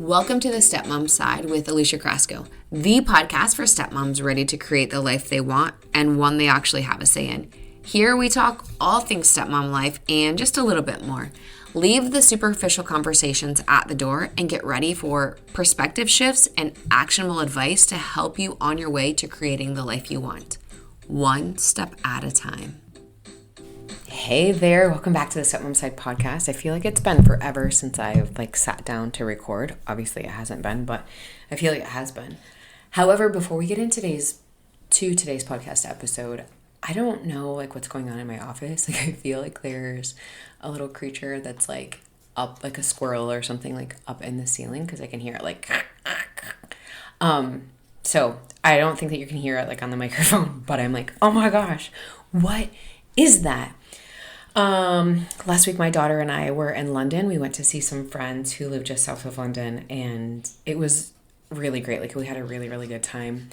Welcome to the Stepmom Side with Alicia Crasco, the podcast for stepmoms ready to create the life they want and one they actually have a say in. Here we talk all things stepmom life and just a little bit more. Leave the superficial conversations at the door and get ready for perspective shifts and actionable advice to help you on your way to creating the life you want, one step at a time. Hey there, welcome back to the Stepmom Side podcast. I feel like it's been forever since I've sat down to record. Obviously it hasn't been, but I feel like it has been. However, before we get into today's podcast episode, I don't know what's going on in my office. I feel like there's a little creature that's up, like a squirrel or something, up in the ceiling, because I can hear it so I don't think that you can hear it on the microphone, but I'm oh my gosh, what is that? Last week my daughter and I were in London. We went to see some friends who live just south of London, and it was really great. We had a really, really good time.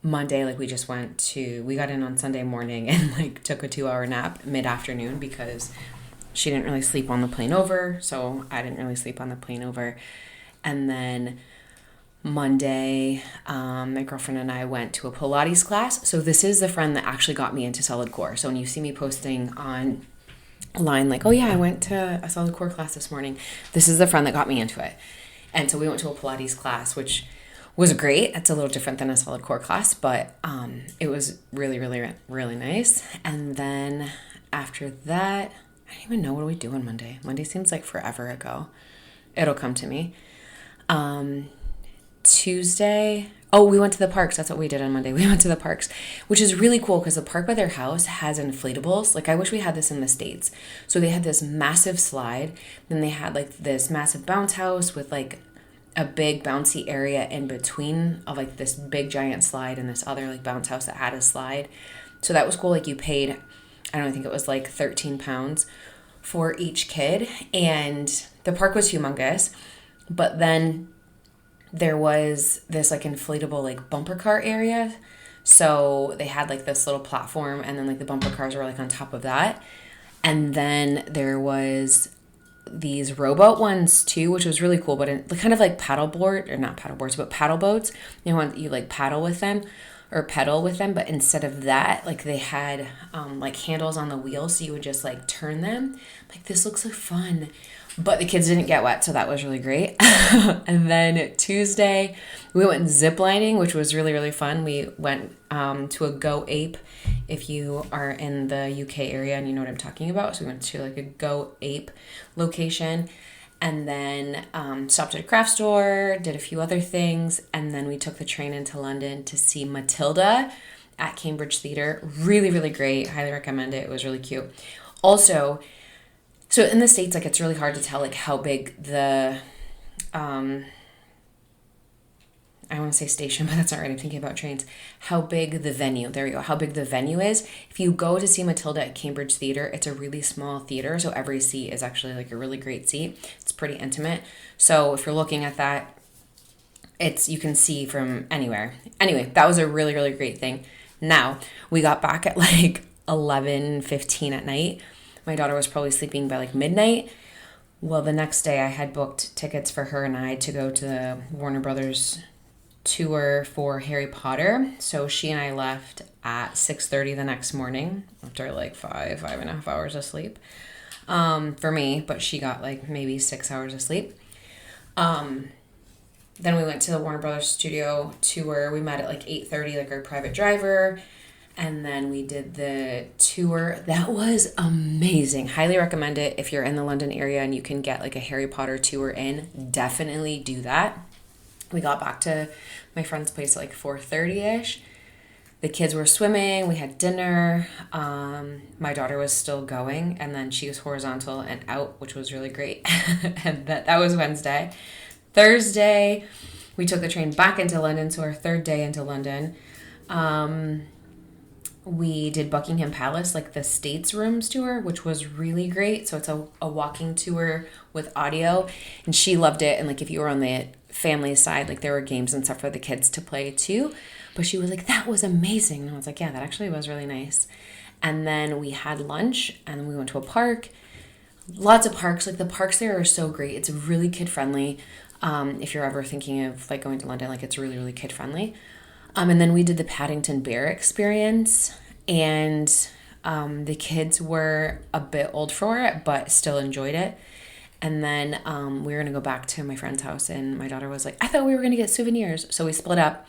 Monday, we got in on Sunday morning and took a 2-hour nap mid-afternoon because she didn't really sleep on the plane over, so I didn't really sleep on the plane over. And then Monday, my girlfriend and I went to a Pilates class. So this is the friend that actually got me into solid core. So when you see me posting online, oh yeah, I went to a solid core class this morning, this is the friend that got me into it. And so we went to a Pilates class, which was great. It's a little different than a solid core class, but it was really, really, really nice. And then after that, I don't even know what we do on Monday. Monday seems like forever ago. It'll come to me. Tuesday, we went to the parks. That's what we did on Monday. We went to the parks, which is really cool because the park by their house has inflatables. I wish we had this in the States. So they had this massive slide. Then they had this massive bounce house with a big bouncy area in between of this big giant slide and this other bounce house that had a slide. So that was cool. You paid, I don't know, I think it was £13 for each kid. And the park was humongous. But then there was this inflatable bumper car area. So they had this little platform, and then the bumper cars were on top of that. And then there was these rowboat ones too, which was really cool, but in kind of paddleboard, or not paddleboards, but paddle boats. You paddle with them or pedal with them, but instead of that, they had handles on the wheels, so you would just turn them. This looks like fun. But the kids didn't get wet, so that was really great. And then Tuesday, we went ziplining, which was really, really fun. We went to a Go Ape, if you are in the UK area and you know what I'm talking about. So we went to a Go Ape location, and then stopped at a craft store, did a few other things, and then we took the train into London to see Matilda at Cambridge Theatre. Really, really great. Highly recommend it. It was really cute. Also, so in the States, it's really hard to tell, how big the, I want to say station, but that's not right. I'm thinking about trains. How big the venue, there we go, how big the venue is. If you go to see Matilda at Cambridge Theatre, it's a really small theater, so every seat is actually a really great seat. It's pretty intimate. So if you're looking at that, you can see from anywhere. Anyway, that was a really, really great thing. Now, we got back at 11:15 at night. My daughter was probably sleeping by midnight. Well, the next day I had booked tickets for her and I to go to the Warner Brothers tour for Harry Potter. So she and I left at 6:30 the next morning after 5.5 hours of sleep for me, but she got maybe 6 hours of sleep. Then we went to the Warner Brothers studio tour. We met at 8:30, our private driver. And then we did the tour. That was amazing. Highly recommend it. If you're in the London area and you can get a Harry Potter tour in, definitely do that. We got back to my friend's place at 4:30ish. The kids were swimming. We had dinner. My daughter was still going, and then she was horizontal and out, which was really great. And that was Wednesday. Thursday, we took the train back into London, so our third day into London. We did Buckingham Palace, the States Rooms tour, which was really great. So it's a walking tour with audio, and she loved it. And if you were on the family side, there were games and stuff for the kids to play too. But she was that was amazing. And I was yeah, that actually was really nice. And then we had lunch, and then we went to a park. lots of parks. Like the parks there are so great. It's really kid friendly. If you're ever thinking of like going to London, like it's really, really kid friendly. And then we did the Paddington Bear experience, and the kids were a bit old for it, but still enjoyed it. And then we were going to go back to my friend's house, and my daughter was like, I thought we were going to get souvenirs. So we split up.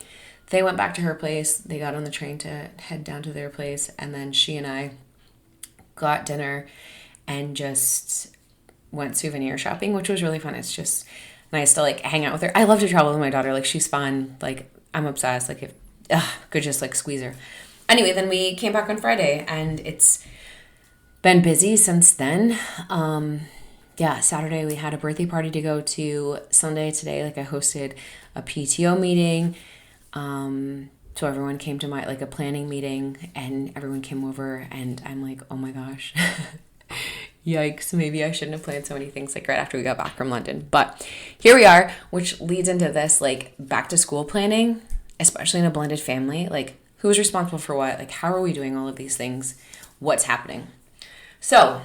They went back to her place. They got on the train to head down to their place. And then she and I got dinner and just went souvenir shopping, which was really fun. It's just nice to like hang out with her. I love to travel with my daughter. Like she's fun. Like I'm obsessed. Like if could just like squeeze her. Anyway, then we came back on Friday, and it's been busy since then. Saturday we had a birthday party to go to. Sunday today, like I hosted a PTO meeting. So everyone came to my like a planning meeting, and everyone came over, and I'm like, oh my gosh, yikes, maybe I shouldn't have planned so many things like right after we got back from London. But here we are, which leads into this like back to school planning, especially in a blended family. Like who's responsible for what? Like how are we doing all of these things? What's happening? So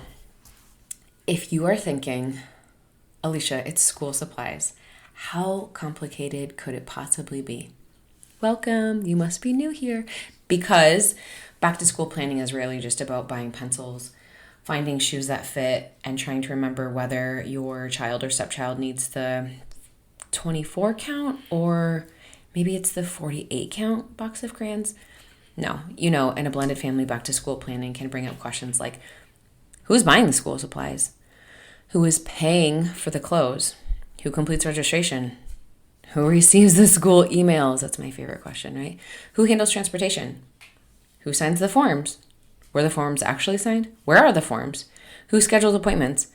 if you are thinking, Alicia, it's school supplies, how complicated could it possibly be? Welcome, you must be new here, because back to school planning is really just about buying pencils, finding shoes that fit, and trying to remember whether your child or stepchild needs the 24 count or maybe it's the 48 count box of crayons. No, in a blended family, back to school planning can bring up questions like, who's buying the school supplies? Who is paying for the clothes? Who completes registration? Who receives the school emails? That's my favorite question, right? Who handles transportation? Who signs the forms? Were the forms actually signed? Where are the forms? Who schedules appointments?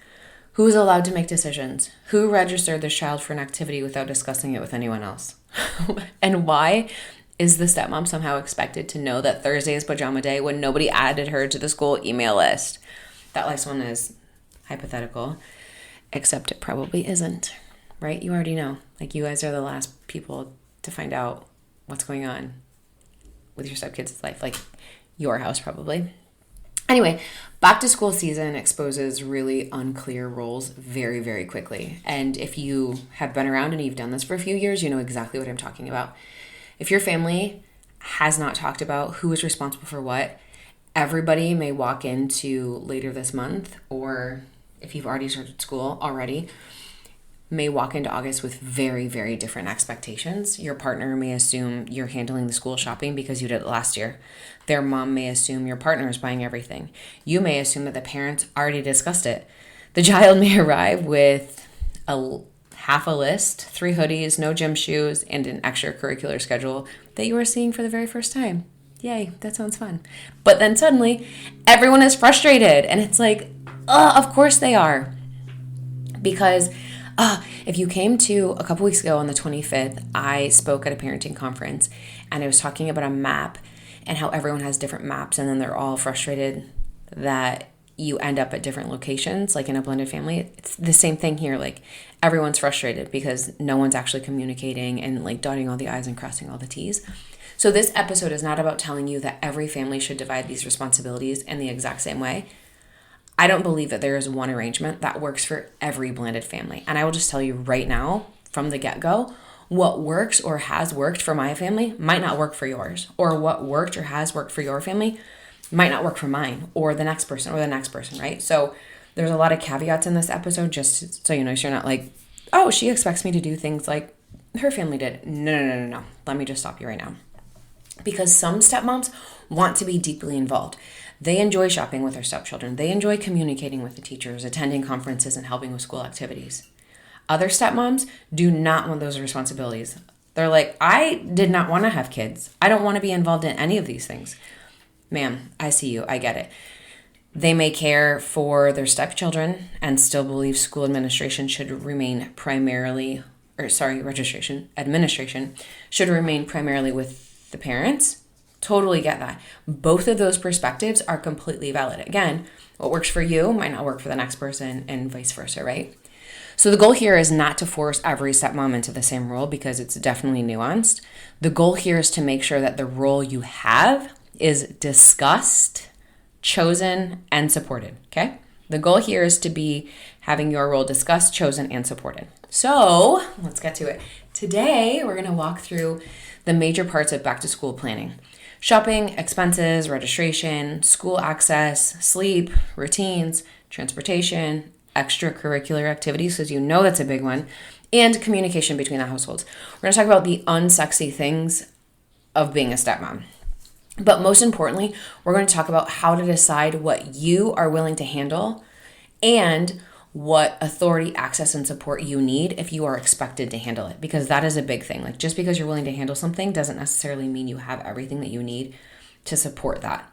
Who is allowed to make decisions? Who registered this child for an activity without discussing it with anyone else? And why is the stepmom somehow expected to know that Thursday is pajama day when nobody added her to the school email list? That last one is hypothetical, except it probably isn't, right? You already know. Like you guys are the last people to find out what's going on with your stepkids' life, like your house probably. Anyway, back to school season exposes really unclear roles very, very quickly. And if you have been around and you've done this for a few years, you know exactly what I'm talking about. If your family has not talked about who is responsible for what, everybody may walk into later this month, or if you've already started school already, may walk into August with very, very different expectations. Your partner may assume you're handling the school shopping because you did it last year. Their mom may assume your partner is buying everything. You may assume that the parents already discussed it. The child may arrive with half a list, 3 hoodies, no gym shoes, and an extracurricular schedule that you are seeing for the very first time. Yay, that sounds fun. But then suddenly, everyone is frustrated, and it's like, of course they are. Because if you came to a couple weeks ago on the 25th, I spoke at a parenting conference, and I was talking about a map and how everyone has different maps, and then they're all frustrated that you end up at different locations, like in a blended family. It's the same thing here. Like everyone's frustrated because no one's actually communicating and like dotting all the I's and crossing all the T's. So this episode is not about telling you that every family should divide these responsibilities in the exact same way. I don't believe that there is one arrangement that works for every blended family. And I will just tell you right now from the get-go, what works or has worked for my family might not work for yours. Or what worked or has worked for your family might not work for mine or the next person, right? So there's a lot of caveats in this episode, just so you know, so you're not like, oh, she expects me to do things like her family did. No. Let me just stop you right now. Because some stepmoms want to be deeply involved. They enjoy shopping with their stepchildren. They enjoy communicating with the teachers, attending conferences, and helping with school activities. Other stepmoms do not want those responsibilities. They're like, I did not want to have kids. I don't want to be involved in any of these things. Ma'am, I see you. I get it. They may care for their stepchildren and still believe school administration should remain primarily, administration should remain primarily with the parents. Totally get that. Both of those perspectives are completely valid. Again, what works for you might not work for the next person and vice versa, right? So the goal here is not to force every stepmom into the same role because it's definitely nuanced. The goal here is to make sure that the role you have is discussed, chosen, and supported, okay? The goal here is to be having your role discussed, chosen, and supported. So let's get to it. Today, we're going to walk through the major parts of back to school planning. Shopping, expenses, registration, school access, sleep, routines, transportation, extracurricular activities, because you know that's a big one, and communication between the households. We're going to talk about the unsexy things of being a stepmom. But most importantly, we're going to talk about how to decide what you are willing to handle and what authority, access, and support you need if you are expected to handle it, because that is a big thing. Like, just because you're willing to handle something doesn't necessarily mean you have everything that you need to support that.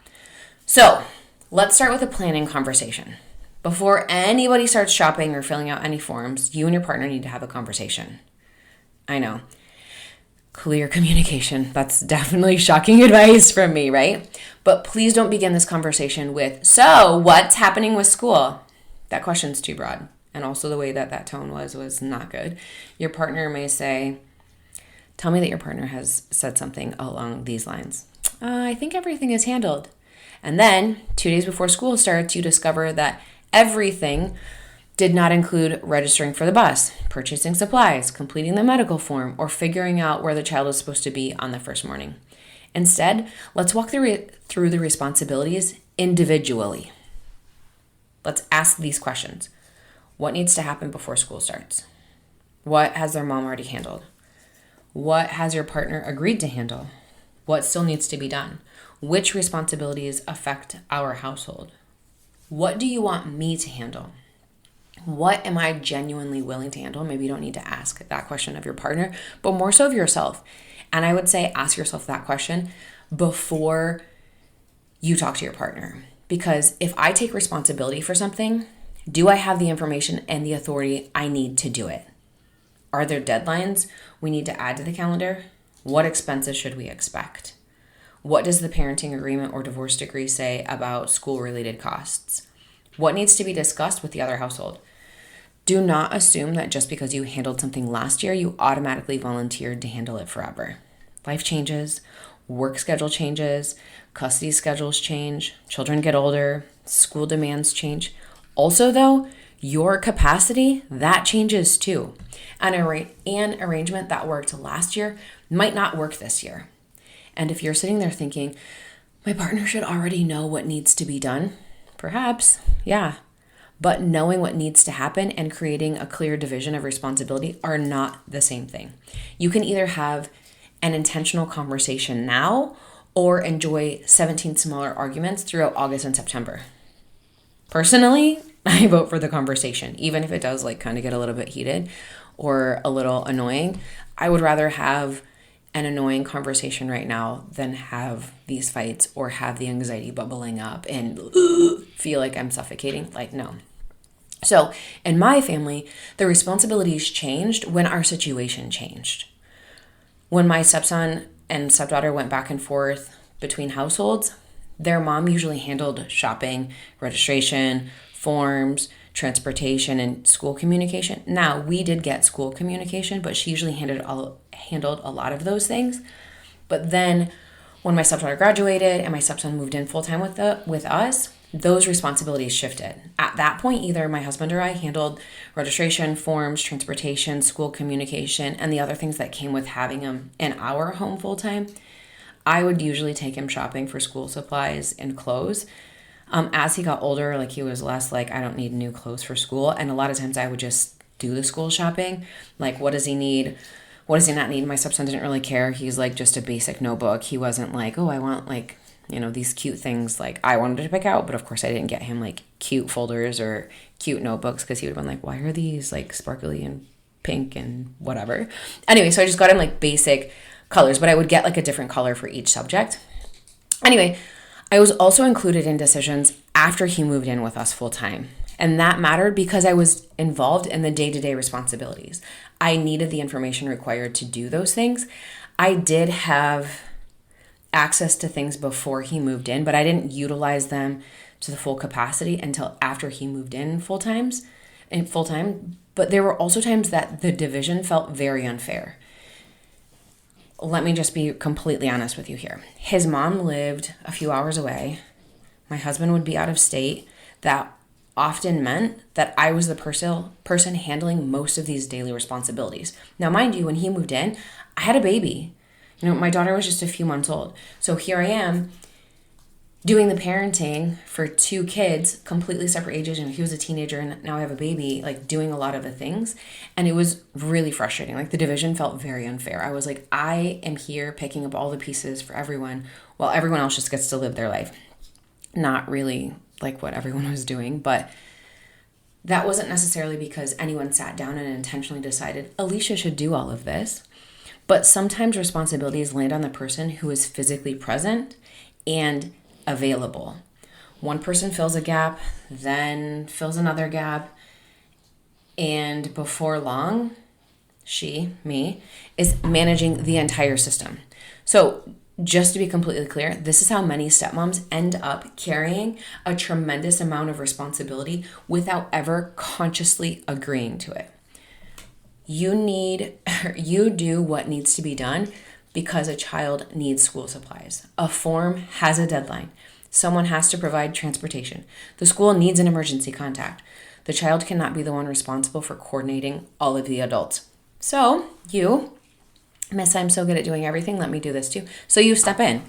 So let's start with a planning conversation. Before anybody starts shopping or filling out any forms, you and your partner need to have a conversation. I know. Clear communication. That's definitely shocking advice from me, right? But please don't begin this conversation with, so what's happening with school? That question's too broad. And also the way that tone was not good. Your partner may say, tell me that your partner has said something along these lines. I think everything is handled. And then 2 days before school starts, you discover that everything did not include registering for the bus, purchasing supplies, completing the medical form, or figuring out where the child is supposed to be on the first morning. Instead, let's walk through the responsibilities individually. Let's ask these questions. What needs to happen before school starts? What has their mom already handled? What has your partner agreed to handle? What still needs to be done? Which responsibilities affect our household? What do you want me to handle? What am I genuinely willing to handle? Maybe you don't need to ask that question of your partner, but more so of yourself. And I would say ask yourself that question before you talk to your partner. Because if I take responsibility for something, do I have the information and the authority I need to do it? Are there deadlines we need to add to the calendar? What expenses should we expect? What does the parenting agreement or divorce decree say about school-related costs? What needs to be discussed with the other household? Do not assume that just because you handled something last year, you automatically volunteered to handle it forever. Life changes, work schedule changes, custody schedules change, children get older, school demands change. Also, though, your capacity, that changes too. An arrangement that worked last year might not work this year. And if you're sitting there thinking, my partner should already know what needs to be done, perhaps, yeah. But knowing what needs to happen and creating a clear division of responsibility are not the same thing. You can either have an intentional conversation now or enjoy 17 smaller arguments throughout August and September. Personally, I vote for the conversation, even if it does kind of get a little bit heated or a little annoying. I would rather have an annoying conversation right now than have these fights or have the anxiety bubbling up and feel like I'm suffocating. No. So in my family, the responsibilities changed when our situation changed. When my stepson and stepdaughter went back and forth between households, their mom usually handled shopping, registration, forms, transportation, and school communication. Now, we did get school communication, but she usually handled a lot of those things. But then when my stepdaughter graduated and my stepson moved in full-time with us, those responsibilities shifted. At that point, either my husband or I handled registration, forms, transportation, school communication, and the other things that came with having him in our home full-time. I would usually take him shopping for school supplies and clothes. As he got older, he was less I don't need new clothes for school. And a lot of times I would just do the school shopping. What does he need? What does he not need? My stepson didn't really care. He's just a basic notebook. He wasn't oh, I want these cute things I wanted to pick out. But of course I didn't get him cute folders or cute notebooks because he would have been why are these sparkly and pink and whatever. Anyway, so I just got him basic colors, but I would get a different color for each subject. Anyway, I was also included in decisions after he moved in with us full time. And that mattered because I was involved in the day-to-day responsibilities. I needed the information required to do those things. I did have access to things before he moved in, but I didn't utilize them to the full capacity until after he moved in full time. But there were also times that the division felt very unfair. Let me just be completely honest with you here. His mom lived a few hours away. My husband would be out of state. That often meant that I was the person handling most of these daily responsibilities. Now, mind you, when he moved in, I had a baby. My daughter was just a few months old. So here I am doing the parenting for 2 kids, completely separate ages, and he was a teenager and now I have a baby, like doing a lot of the things. And it was really frustrating. Like the division felt very unfair. I was like, I am here picking up all the pieces for everyone while everyone else just gets to live their life. Not really like what everyone was doing, but that wasn't necessarily because anyone sat down and intentionally decided Alicia should do all of this. But sometimes responsibilities land on the person who is physically present and available. One person fills a gap, then fills another gap, and before long, me, is managing the entire system. So just to be completely clear, this is how many stepmoms end up carrying a tremendous amount of responsibility without ever consciously agreeing to it. You do what needs to be done because a child needs school supplies. A form has a deadline. Someone has to provide transportation. The school needs an emergency contact. The child cannot be the one responsible for coordinating all of the adults. So Miss, I'm so good at doing everything. Let me do this too. So you step in.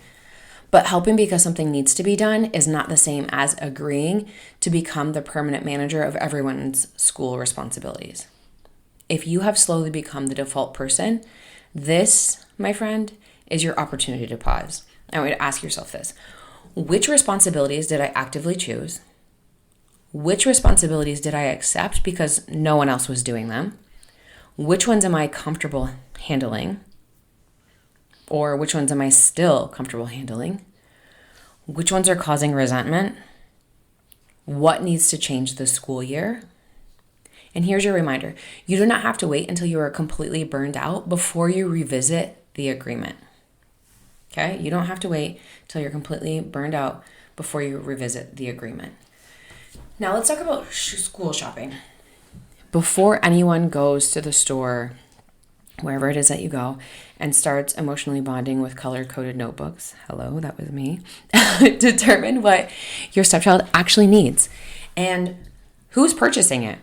But helping because something needs to be done is not the same as agreeing to become the permanent manager of everyone's school responsibilities. If you have slowly become the default person, this, my friend, is your opportunity to pause. I want you to ask yourself this. Which responsibilities did I actively choose? Which responsibilities did I accept because no one else was doing them? Which ones am I comfortable handling? Or which ones am I still comfortable handling? Which ones are causing resentment? What needs to change this school year? And here's your reminder. You do not have to wait until you are completely burned out before you revisit the agreement. Okay? You don't have to wait till you're completely burned out before you revisit the agreement. Now let's talk about school shopping. Before anyone goes to the store, wherever it is that you go, and starts emotionally bonding with color-coded notebooks, hello, that was me, determine what your stepchild actually needs and who's purchasing it.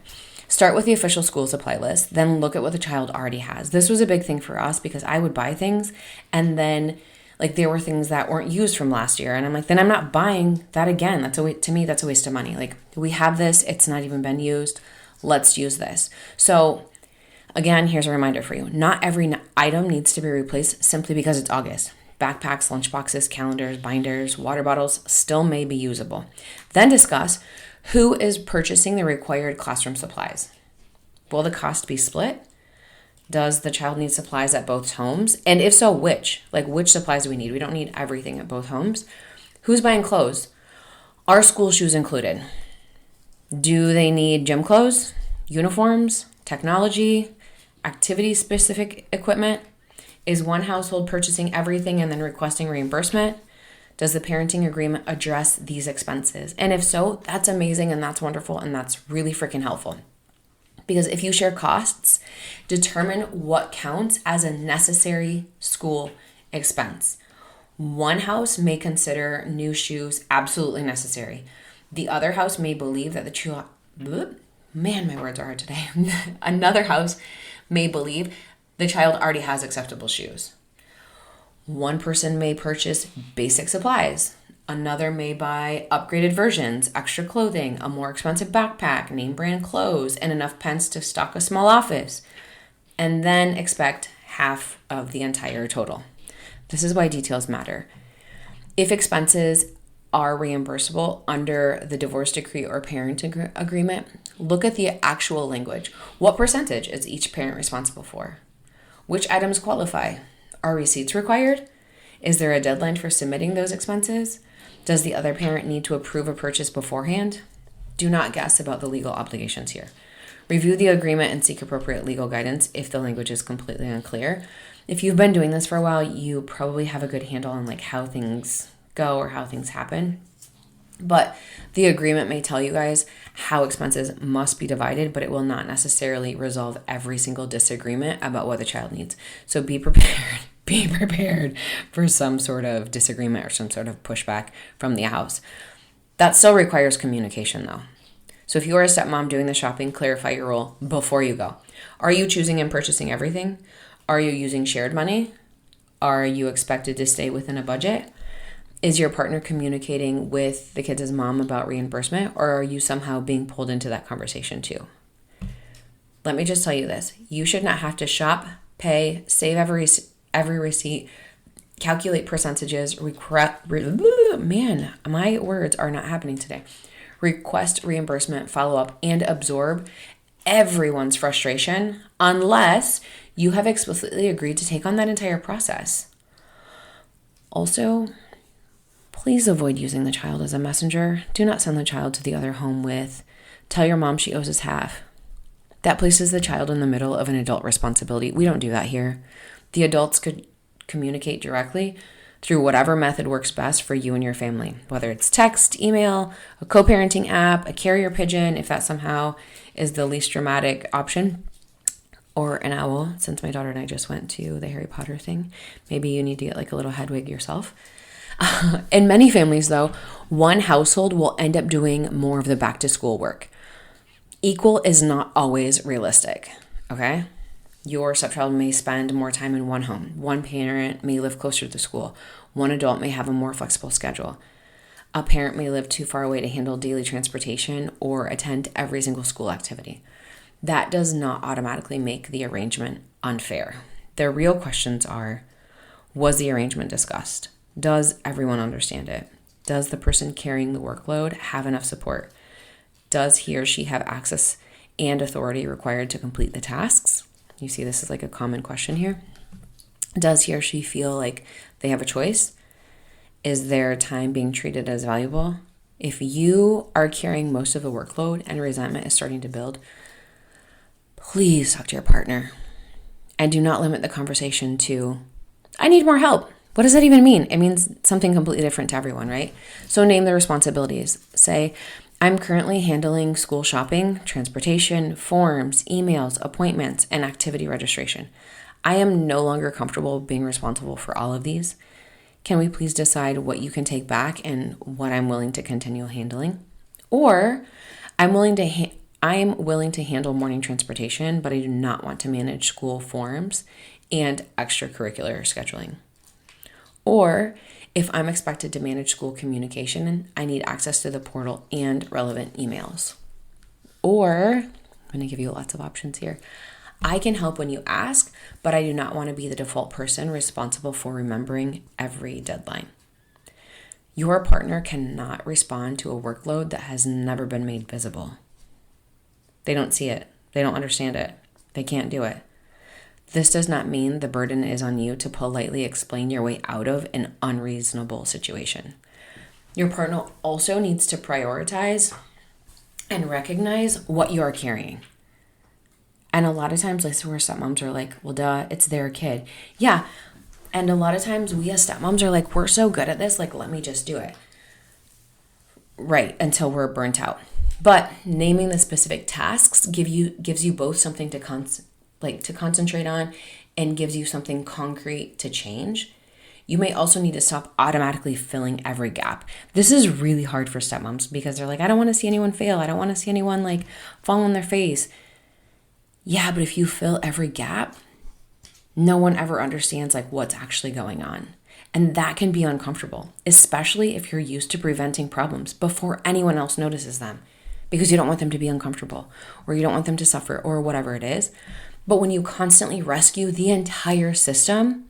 Start with the official school supply list, then look at what the child already has. This was a big thing for us because I would buy things and then there were things that weren't used from last year. And I'm like, then I'm not buying that again. To me, that's a waste of money. Like, we have this, it's not even been used. Let's use this. So again, here's a reminder for you. Not every item needs to be replaced simply because it's August. Backpacks, lunchboxes, calendars, binders, water bottles still may be usable. Then discuss who is purchasing the required classroom supplies. Will the cost be split? Does the child need supplies at both homes? And if so, which? Which supplies do we need? We don't need everything at both homes. Who's buying clothes? Are school shoes included? Do they need gym clothes, uniforms, technology, activity-specific equipment? Is one household purchasing everything and then requesting reimbursement? Does the parenting agreement address these expenses? And if so, that's amazing and that's wonderful and that's really freaking helpful. Because if you share costs, determine what counts as a necessary school expense. One house may consider new shoes absolutely necessary. The other house may believe that man, my words are hard today. Another house may believe the child already has acceptable shoes. One person may purchase basic supplies. Another may buy upgraded versions, extra clothing, a more expensive backpack, name brand clothes, and enough pens to stock a small office, and then expect half of the entire total. This is why details matter. If expenses are reimbursable under the divorce decree or parenting agreement, look at the actual language. What percentage is each parent responsible for? Which items qualify? Are receipts required? Is there a deadline for submitting those expenses? Does the other parent need to approve a purchase beforehand? Do not guess about the legal obligations here. Review the agreement and seek appropriate legal guidance if the language is completely unclear. If you've been doing this for a while, you probably have a good handle on how things go or how things happen. But the agreement may tell you guys how expenses must be divided, but it will not necessarily resolve every single disagreement about what the child needs. So be prepared. Be prepared for some sort of disagreement or some sort of pushback from the house. That still requires communication, though. So if you are a stepmom doing the shopping, clarify your role before you go. Are you choosing and purchasing everything? Are you using shared money? Are you expected to stay within a budget? Is your partner communicating with the kids' mom about reimbursement, or are you somehow being pulled into that conversation too? Let me just tell you this. You should not have to shop, pay, save every receipt, calculate percentages, man, my words are not happening today. Request reimbursement, follow up, and absorb everyone's frustration unless you have explicitly agreed to take on that entire process. Also, please avoid using the child as a messenger. Do not send the child to the other home with, tell your mom she owes us half. That places the child in the middle of an adult responsibility. We don't do that here. The adults could communicate directly through whatever method works best for you and your family, whether it's text, email, a co-parenting app, a carrier pigeon, if that somehow is the least dramatic option, or an owl, since my daughter and I just went to the Harry Potter thing. Maybe you need to get like a little Hedwig yourself. In many families, though, one household will end up doing more of the back-to-school work. Equal is not always realistic, okay? Your stepchild may spend more time in one home. One parent may live closer to the school. One adult may have a more flexible schedule. A parent may live too far away to handle daily transportation or attend every single school activity. That does not automatically make the arrangement unfair. The real questions are, was the arrangement discussed? Does everyone understand it? Does the person carrying the workload have enough support? Does he or she have access and authority required to complete the tasks? You see, this is like a common question here. Does he or she feel like they have a choice? Is their time being treated as valuable? If you are carrying most of the workload and resentment is starting to build, please talk to your partner. And do not limit the conversation to, I need more help. What does that even mean? It means something completely different to everyone, right? So name the responsibilities. Say, I'm currently handling school shopping, transportation, forms, emails, appointments, and activity registration. I am no longer comfortable being responsible for all of these. Can we please decide what you can take back and what I'm willing to continue handling? Or I'm willing to handle morning transportation, but I do not want to manage school forms and extracurricular scheduling. Or if I'm expected to manage school communication, I need access to the portal and relevant emails. Or, I'm going to give you lots of options here. I can help when you ask, but I do not want to be the default person responsible for remembering every deadline. Your partner cannot respond to a workload that has never been made visible. They don't see it. They don't understand it. They can't do it. This does not mean the burden is on you to politely explain your way out of an unreasonable situation. Your partner also needs to prioritize and recognize what you are carrying. And a lot of times, like, where stepmoms are like, well, duh, it's their kid. Yeah. And a lot of times we as stepmoms are like, we're so good at this, like, let me just do it. Right, until we're burnt out. But naming the specific tasks gives you both something to concentrate on and gives you something concrete to change. You may also need to stop automatically filling every gap. This is really hard for stepmoms because they're like, I don't want to see anyone fail. I don't want to see anyone like fall on their face. Yeah, but if you fill every gap, no one ever understands like what's actually going on. And that can be uncomfortable, especially if you're used to preventing problems before anyone else notices them, because you don't want them to be uncomfortable or you don't want them to suffer or whatever it is. But when you constantly rescue the entire system,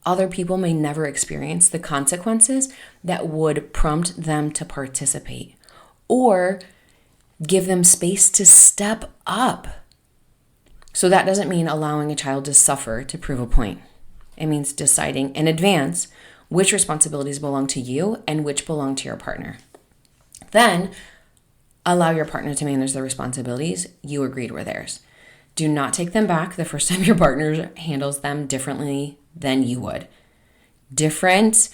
other people may never experience the consequences that would prompt them to participate or give them space to step up. So that doesn't mean allowing a child to suffer to prove a point. It means deciding in advance which responsibilities belong to you and which belong to your partner. Then allow your partner to manage the responsibilities you agreed were theirs. Do not take them back the first time your partner handles them differently than you would. Different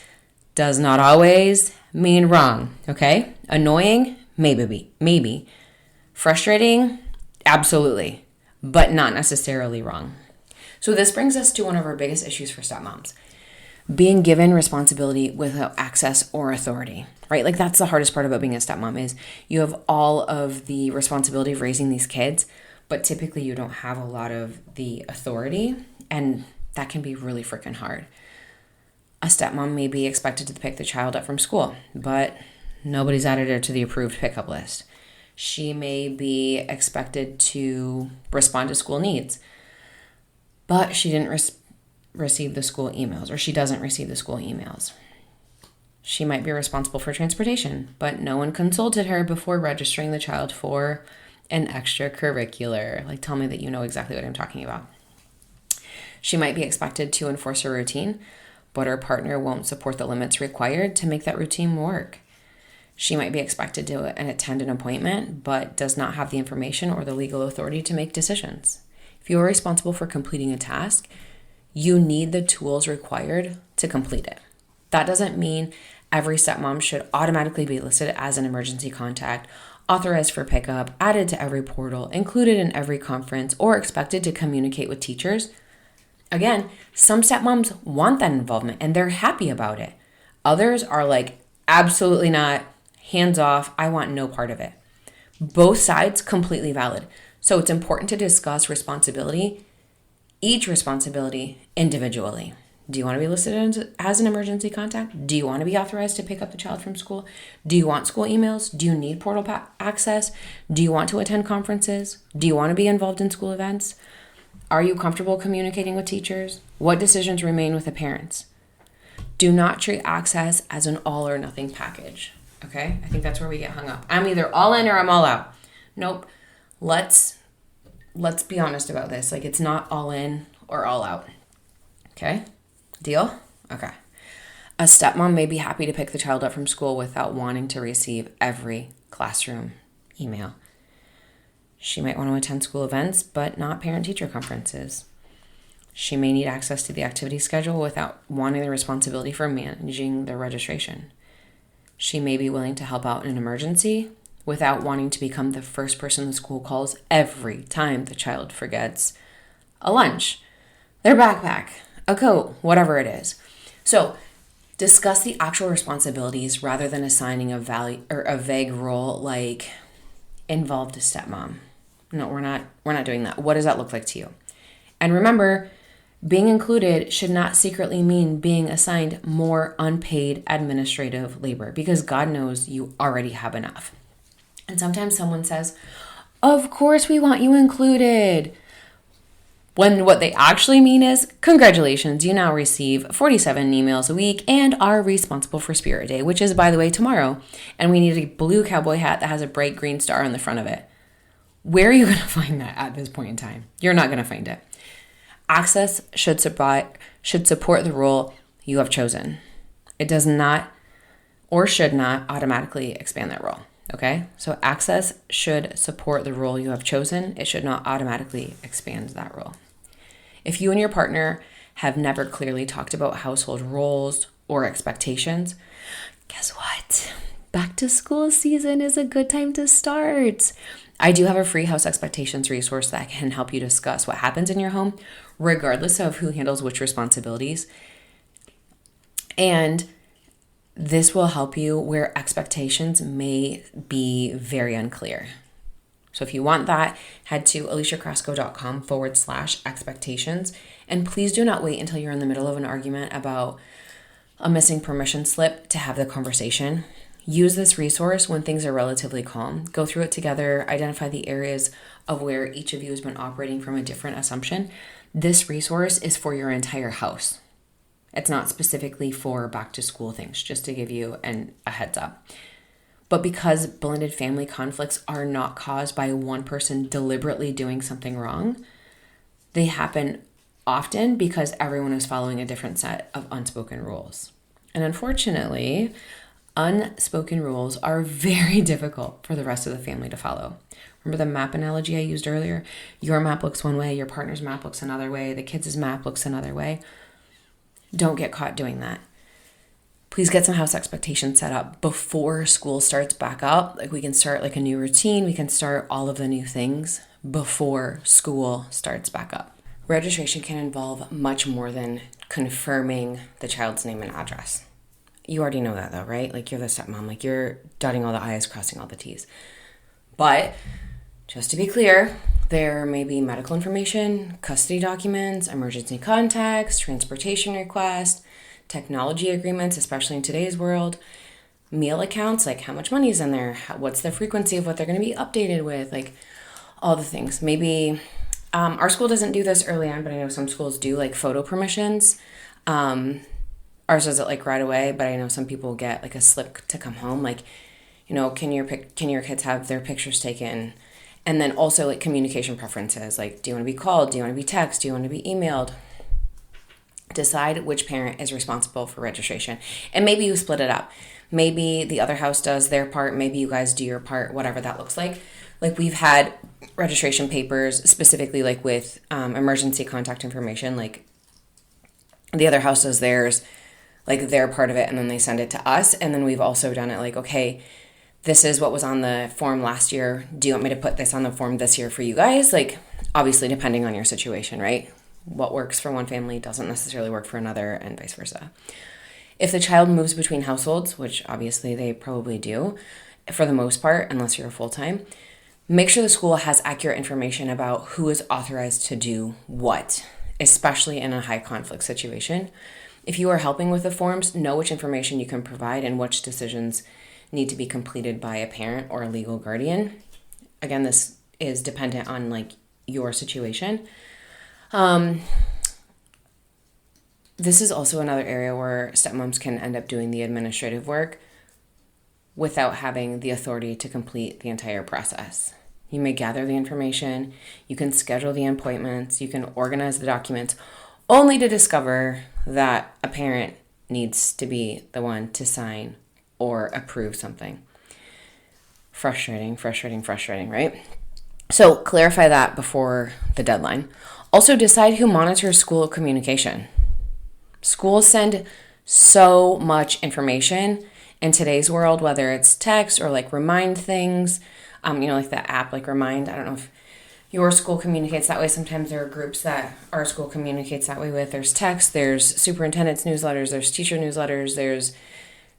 does not always mean wrong, okay? Annoying? Maybe. Frustrating? Absolutely, but not necessarily wrong. So this brings us to one of our biggest issues for stepmoms. Being given responsibility without access or authority, right? Like that's the hardest part about being a stepmom is you have all of the responsibility of raising these kids, but typically you don't have a lot of the authority, and that can be really freaking hard. A stepmom may be expected to pick the child up from school, but nobody's added her to the approved pickup list. She may be expected to respond to school needs, but she didn't receive the school emails, or she doesn't receive the school emails. She might be responsible for transportation, but no one consulted her before registering the child for an extracurricular. Like, tell me that you know exactly what I'm talking about. She might be expected to enforce a routine, but her partner won't support the limits required to make that routine work. She might be expected to attend an appointment, but does not have the information or the legal authority to make decisions. If you are responsible for completing a task, you need the tools required to complete it. That doesn't mean every stepmom should automatically be listed as an emergency contact, authorized for pickup, added to every portal, included in every conference, or expected to communicate with teachers. Again, some stepmoms want that involvement and they're happy about it. Others are like, absolutely not, hands off, I want no part of it. Both sides completely valid. So it's important to discuss each responsibility individually. Do you want to be listed as an emergency contact? Do you want to be authorized to pick up the child from school? Do you want school emails? Do you need portal access? Do you want to attend conferences? Do you want to be involved in school events? Are you comfortable communicating with teachers? What decisions remain with the parents? Do not treat access as an all or nothing package. Okay? I think that's where we get hung up. I'm either all in or I'm all out. Nope. Let's be honest about this. Like, it's not all in or all out. Okay? Deal? Okay. A stepmom may be happy to pick the child up from school without wanting to receive every classroom email. She might want to attend school events, but not parent-teacher conferences. She may need access to the activity schedule without wanting the responsibility for managing their registration. She may be willing to help out in an emergency without wanting to become the first person the school calls every time the child forgets a lunch, their backpack, a coat, whatever it is. So discuss the actual responsibilities rather than assigning a vague role like involved a stepmom. No, we're not doing that. What does that look like to you? And remember, being included should not secretly mean being assigned more unpaid administrative labor, because God knows you already have enough. And sometimes someone says, of course we want you included. When what they actually mean is, congratulations, you now receive 47 emails a week and are responsible for Spirit Day, which is, by the way, tomorrow. And we need a blue cowboy hat that has a bright green star on the front of it. Where are you going to find that at this point in time? You're not going to find it. Access should support the role you have chosen. It does not or should not automatically expand that role. Okay? So access should support the role you have chosen. It should not automatically expand that role. If you and your partner have never clearly talked about household roles or expectations, guess what? Back to school season is a good time to start. I do have a free house expectations resource that can help you discuss what happens in your home, regardless of who handles which responsibilities. And this will help you where expectations may be very unclear. So if you want that, head to aliciacrasco.com/expectations. And please do not wait until you're in the middle of an argument about a missing permission slip to have the conversation. Use this resource when things are relatively calm. Go through it together, identify the areas of where each of you has been operating from a different assumption. This resource is for your entire house. It's not specifically for back to school things, just to give you a heads up. But because blended family conflicts are not caused by one person deliberately doing something wrong, they happen often because everyone is following a different set of unspoken rules. And unfortunately, unspoken rules are very difficult for the rest of the family to follow. Remember the map analogy I used earlier? Your map looks one way, your partner's map looks another way, the kids' map looks another way. Don't get caught doing that. Please get some house expectations set up before school starts back up. Like, we can start like a new routine. We can start all of the new things before school starts back up. registration can involve much more than confirming the child's name and address. You already know that though, right? Like you're the stepmom, like you're dotting all the I's, crossing all the T's. But just to be clear, there may be medical information, custody documents, emergency contacts, transportation requests, technology agreements, especially in today's world, meal accounts, like how much money is in there, what's the frequency of what they're going to be updated with, like all the things. Maybe our school doesn't do this early on, but I know some schools do, like photo permissions. Ours does it like right away, but I know some people get like a slip to come home. Like, you know, can your kids have their pictures taken? And then also like communication preferences. Like, do you want to be called? Do you want to be texted? Do you want to be emailed? Decide which parent is responsible for registration. And maybe you split it up. Maybe the other house does their part. Maybe you guys do your part, whatever that looks like. Like we've had registration papers specifically like with emergency contact information. Like the other house does theirs, like their part of it, and then they send it to us. And then we've also done it like, okay, this is what was on the form last year. Do you want me to put this on the form this year for you guys? Like obviously depending on your situation, right? What works for one family doesn't necessarily work for another and vice versa. If the child moves between households, which obviously they probably do for the most part, unless you're full-time, make sure the school has accurate information about who is authorized to do what, especially in a high conflict situation. If you are helping with the forms, know which information you can provide and which decisions need to be completed by a parent or a legal guardian. Again, this is dependent on like your situation. This is also another area where stepmoms can end up doing the administrative work without having the authority to complete the entire process. You may gather the information, you can schedule the appointments, you can organize the documents, only to discover that a parent needs to be the one to sign or approve something. Frustrating, right? So clarify that before the deadline. Also decide who monitors school communication. Schools send so much information in today's world, whether it's text or like remind things, like the app like Remind. I don't know if your school communicates that way. Sometimes there are groups that our school communicates that way with. There's text, there's superintendent's newsletters, there's teacher newsletters, there's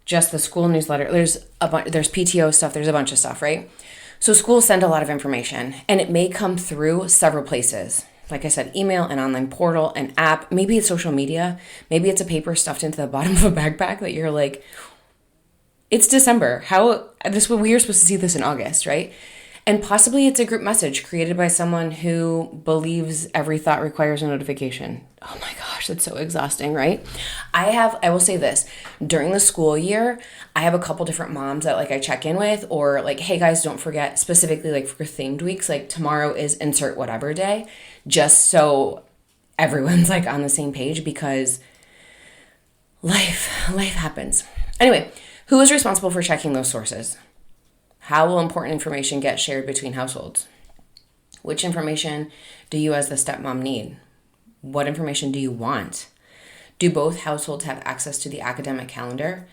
just the school newsletter. There's PTO stuff, there's a bunch of stuff, right? So schools send a lot of information and it may come through several places. Like I said, email, an online portal, an app, maybe it's social media, maybe it's a paper stuffed into the bottom of a backpack that you're like, it's December. We were supposed to see this in August, right? And possibly it's a group message created by someone who believes every thought requires a notification. Oh my gosh, that's so exhausting, right? I will say this, during the school year, I have a couple different moms that like I check in with, or like, hey guys, don't forget, specifically like for themed weeks, like tomorrow is insert whatever day, just so everyone's like on the same page, because life happens. Anyway, who is responsible for checking those sources? How will important information get shared between households? Which information do you as the stepmom need? What information do you want? Do both households have access to the academic calendar?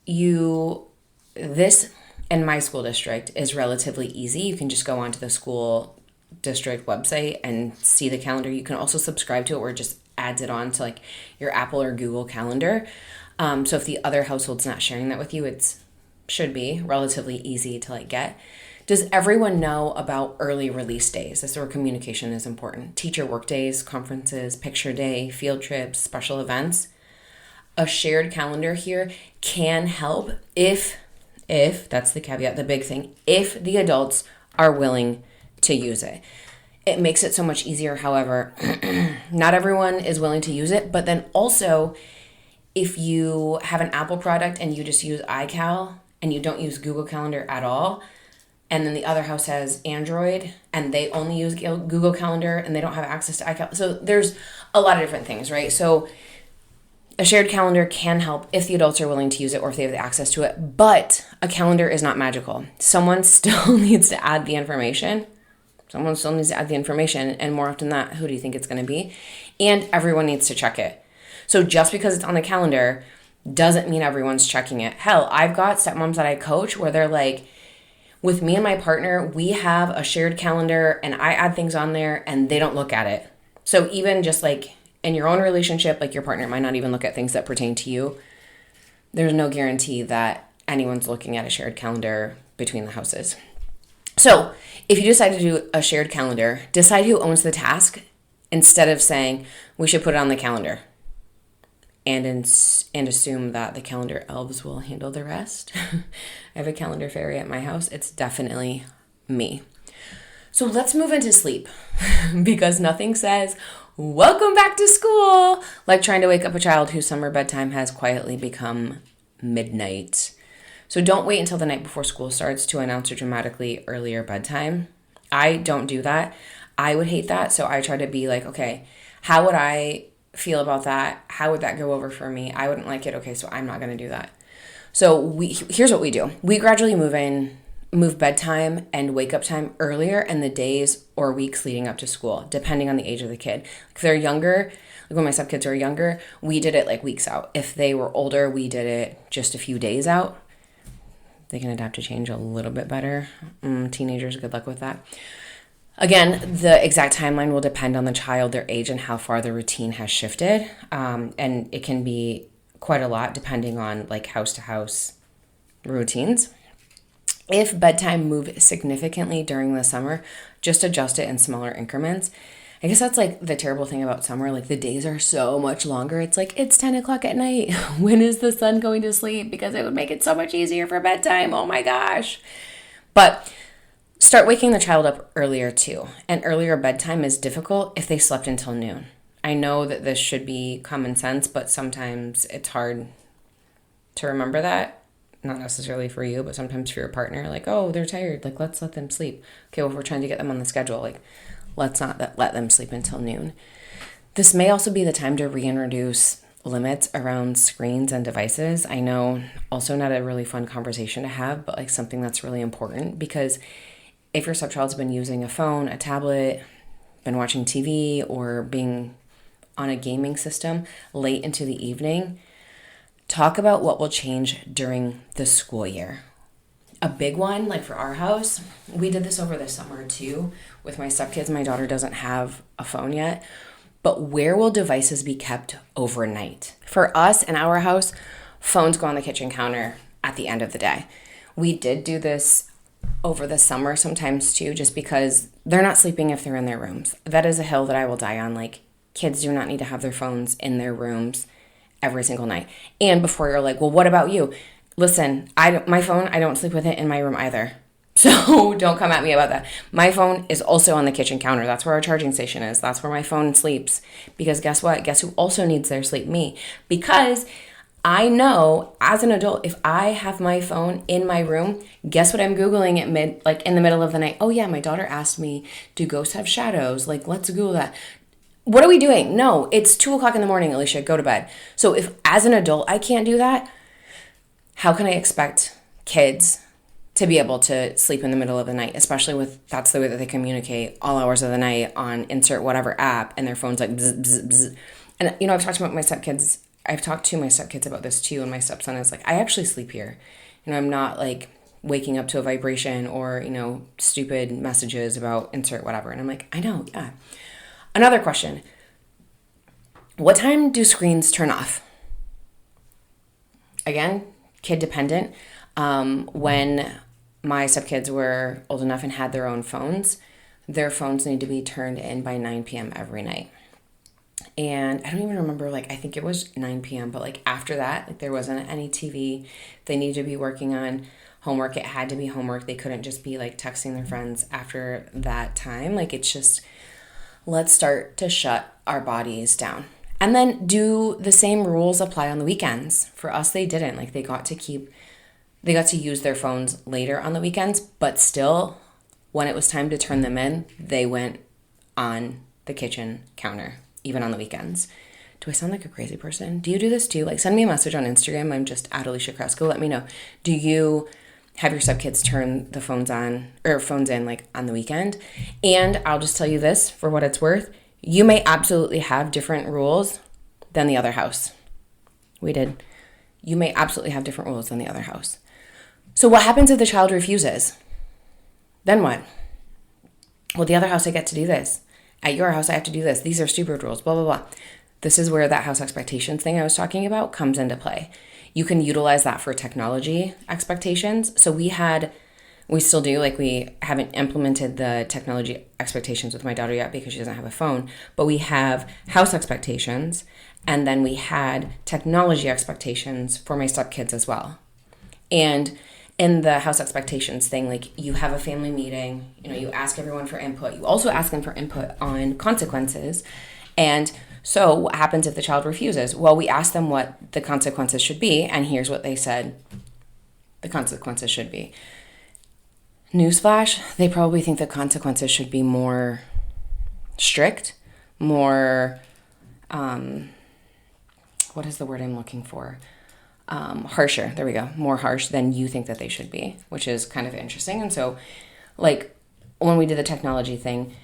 This in my school district is relatively easy. You can just go onto the school district website and see the calendar. You can also subscribe to it where it just adds it on to like your Apple or Google calendar. So if the other household's not sharing that with you, should be relatively easy to like get. Does everyone know about early release days? This is where communication is important. Teacher work days, conferences, picture day, field trips, special events. A shared calendar here can help if that's the caveat, the big thing, if the adults are willing to use it. It makes it so much easier. However, not everyone is willing to use it, but then also if you have an Apple product and you just use iCal and you don't use Google Calendar at all, and then the other house has Android and they only use Google Calendar and they don't have access to iCal. So there's a lot of different things, right? So a shared calendar can help if the adults are willing to use it or if they have the access to it, but a calendar is not magical. Someone still needs to add the information. And more often than not, who do you think it's going to be? And everyone needs to check it. So just because it's on the calendar doesn't mean everyone's checking it. Hell, I've got stepmoms that I coach where they're like, With me and my partner, we have a shared calendar and I add things on there and they don't look at it. So even just like in your own relationship, like your partner might not even look at things that pertain to you. There's no guarantee that anyone's looking at a shared calendar between the houses. So if you decide to do a shared calendar, decide who owns the task instead of saying we should put it on the calendar and assume that the calendar elves will handle the rest. I have a calendar fairy at my house. It's definitely me. So let's move into sleep because nothing says welcome back to school like trying to wake up a child whose summer bedtime has quietly become midnight. So don't wait until the night before school starts to announce a dramatically earlier bedtime. I don't do that. I would hate that. So I try to be like, okay, how would I feel about that? How would that go over for me? I wouldn't like it. Okay, so I'm not going to do that. So here's what we do. We gradually move bedtime and wake up time earlier in the days or weeks leading up to school, depending on the age of the kid. If they're younger, like when my stepkids were younger, we did it like weeks out. If they were older, we did it just a few days out. They can adapt to change a little bit better. Teenagers, good luck with that. Again, the exact timeline will depend on the child, their age, and how far the routine has shifted. And it can be quite a lot depending on like house to house routines. If bedtime moved significantly during the summer, just adjust it in smaller increments. I guess that's like the terrible thing about summer. Like the days are so much longer. It's like, it's 10 o'clock at night. When is the sun going to sleep? Because it would make it so much easier for bedtime. Oh my gosh. But start waking the child up earlier too. And earlier bedtime is difficult if they slept until noon. I know that this should be common sense, but sometimes it's hard to remember that. Not necessarily for you, but sometimes for your partner. Like, oh, they're tired. Like, let's let them sleep. Okay, well, if we're trying to get them on the schedule, like, let's not let them sleep until noon. This may also be the time to reintroduce limits around screens and devices. I know also not a really fun conversation to have, but like something that's really important, because if your stepchild's been using a phone, a tablet, been watching TV, or being on a gaming system late into the evening, talk about what will change during the school year. A big one, like for our house, we did this over the summer too with my stepkids. My daughter doesn't have a phone yet, but where will devices be kept overnight? For us in our house, phones go on the kitchen counter at the end of the day. We did do this over the summer sometimes too, just because they're not sleeping if they're in their rooms. That is a hill that I will die on. Like, kids do not need to have their phones in their rooms every single night. And before you're like, well, what about you? Listen, my phone, I don't sleep with it in my room either. So don't come at me about that. My phone is also on the kitchen counter. That's where our charging station is. That's where my phone sleeps. Because guess what? Guess who also needs their sleep? Me. Because I know as an adult, if I have my phone in my room, guess what I'm Googling at in the middle of the night? Oh yeah, my daughter asked me, do ghosts have shadows? Like, let's Google that. What are we doing? No, it's 2:00 in the morning, Alicia, go to bed. So if as an adult I can't do that, how can I expect kids to be able to sleep in the middle of the night, especially with that's the way that they communicate all hours of the night on insert whatever app and their phone's like bzz, bzz, bzz. And I've talked to my stepkids about this too, and my stepson is like, I actually sleep here. I'm not like waking up to a vibration or, stupid messages about insert whatever. And I'm like, I know, yeah. Another question. What time do screens turn off? Again, kid dependent. When my stepkids were old enough and had their own phones, their phones need to be turned in by 9 p.m. every night. And I don't even remember, I think it was 9 p.m., but after that, there wasn't any TV. They needed to be working on homework. It had to be homework. They couldn't just be texting their friends after that time. It's just, let's start to shut our bodies down. And then do the same rules apply on the weekends? For us, they didn't. They got to use their phones later on the weekends, but still, when it was time to turn them in, they went on the kitchen counter, even on the weekends. Do I sound like a crazy person? Do you do this too? Send me a message on Instagram. I'm just at Alicia Cresco. Let me know. Do you have your stepkids turn the phones in on the weekend? And I'll just tell you this for what it's worth. You may absolutely have different rules than the other house. We did. You may absolutely have different rules than the other house. So what happens if the child refuses? Then what? Well, the other house, I get to do this. At your house, I have to do this. These are stupid rules, blah, blah, blah. This is where that house expectations thing I was talking about comes into play. You can utilize that for technology expectations. So we still do, like, we haven't implemented the technology expectations with my daughter yet because she doesn't have a phone, but we have house expectations, and then we had technology expectations for my stepkids as well. And in the house expectations thing, like, you have a family meeting, you ask everyone for input. You also ask them for input on consequences. And so what happens if the child refuses? Well, we asked them what the consequences should be, and here's what they said the consequences should be. Newsflash, they probably think the consequences should be more strict, more, what is the word I'm looking for? Harsher, there we go, more harsh than you think that they should be, which is kind of interesting. And so, like, when we did the technology thing,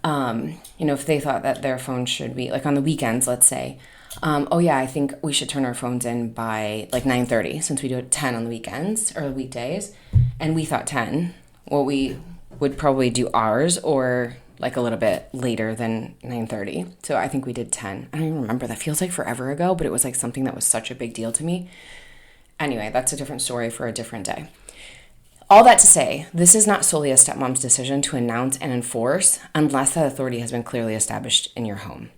if they thought that their phone should be, like, on the weekends, let's say, I think we should turn our phones in by, like, 9:30, since we do it 10 on the weekends, or weekdays, and we thought 10, well, we would probably do ours, or, like, a little bit later than 9:30, so I think we did 10. I don't even remember, that feels like forever ago, but it was, like, something that was such a big deal to me. Anyway, that's a different story for a different day. All that to say, this is not solely a stepmom's decision to announce and enforce unless that authority has been clearly established in your home,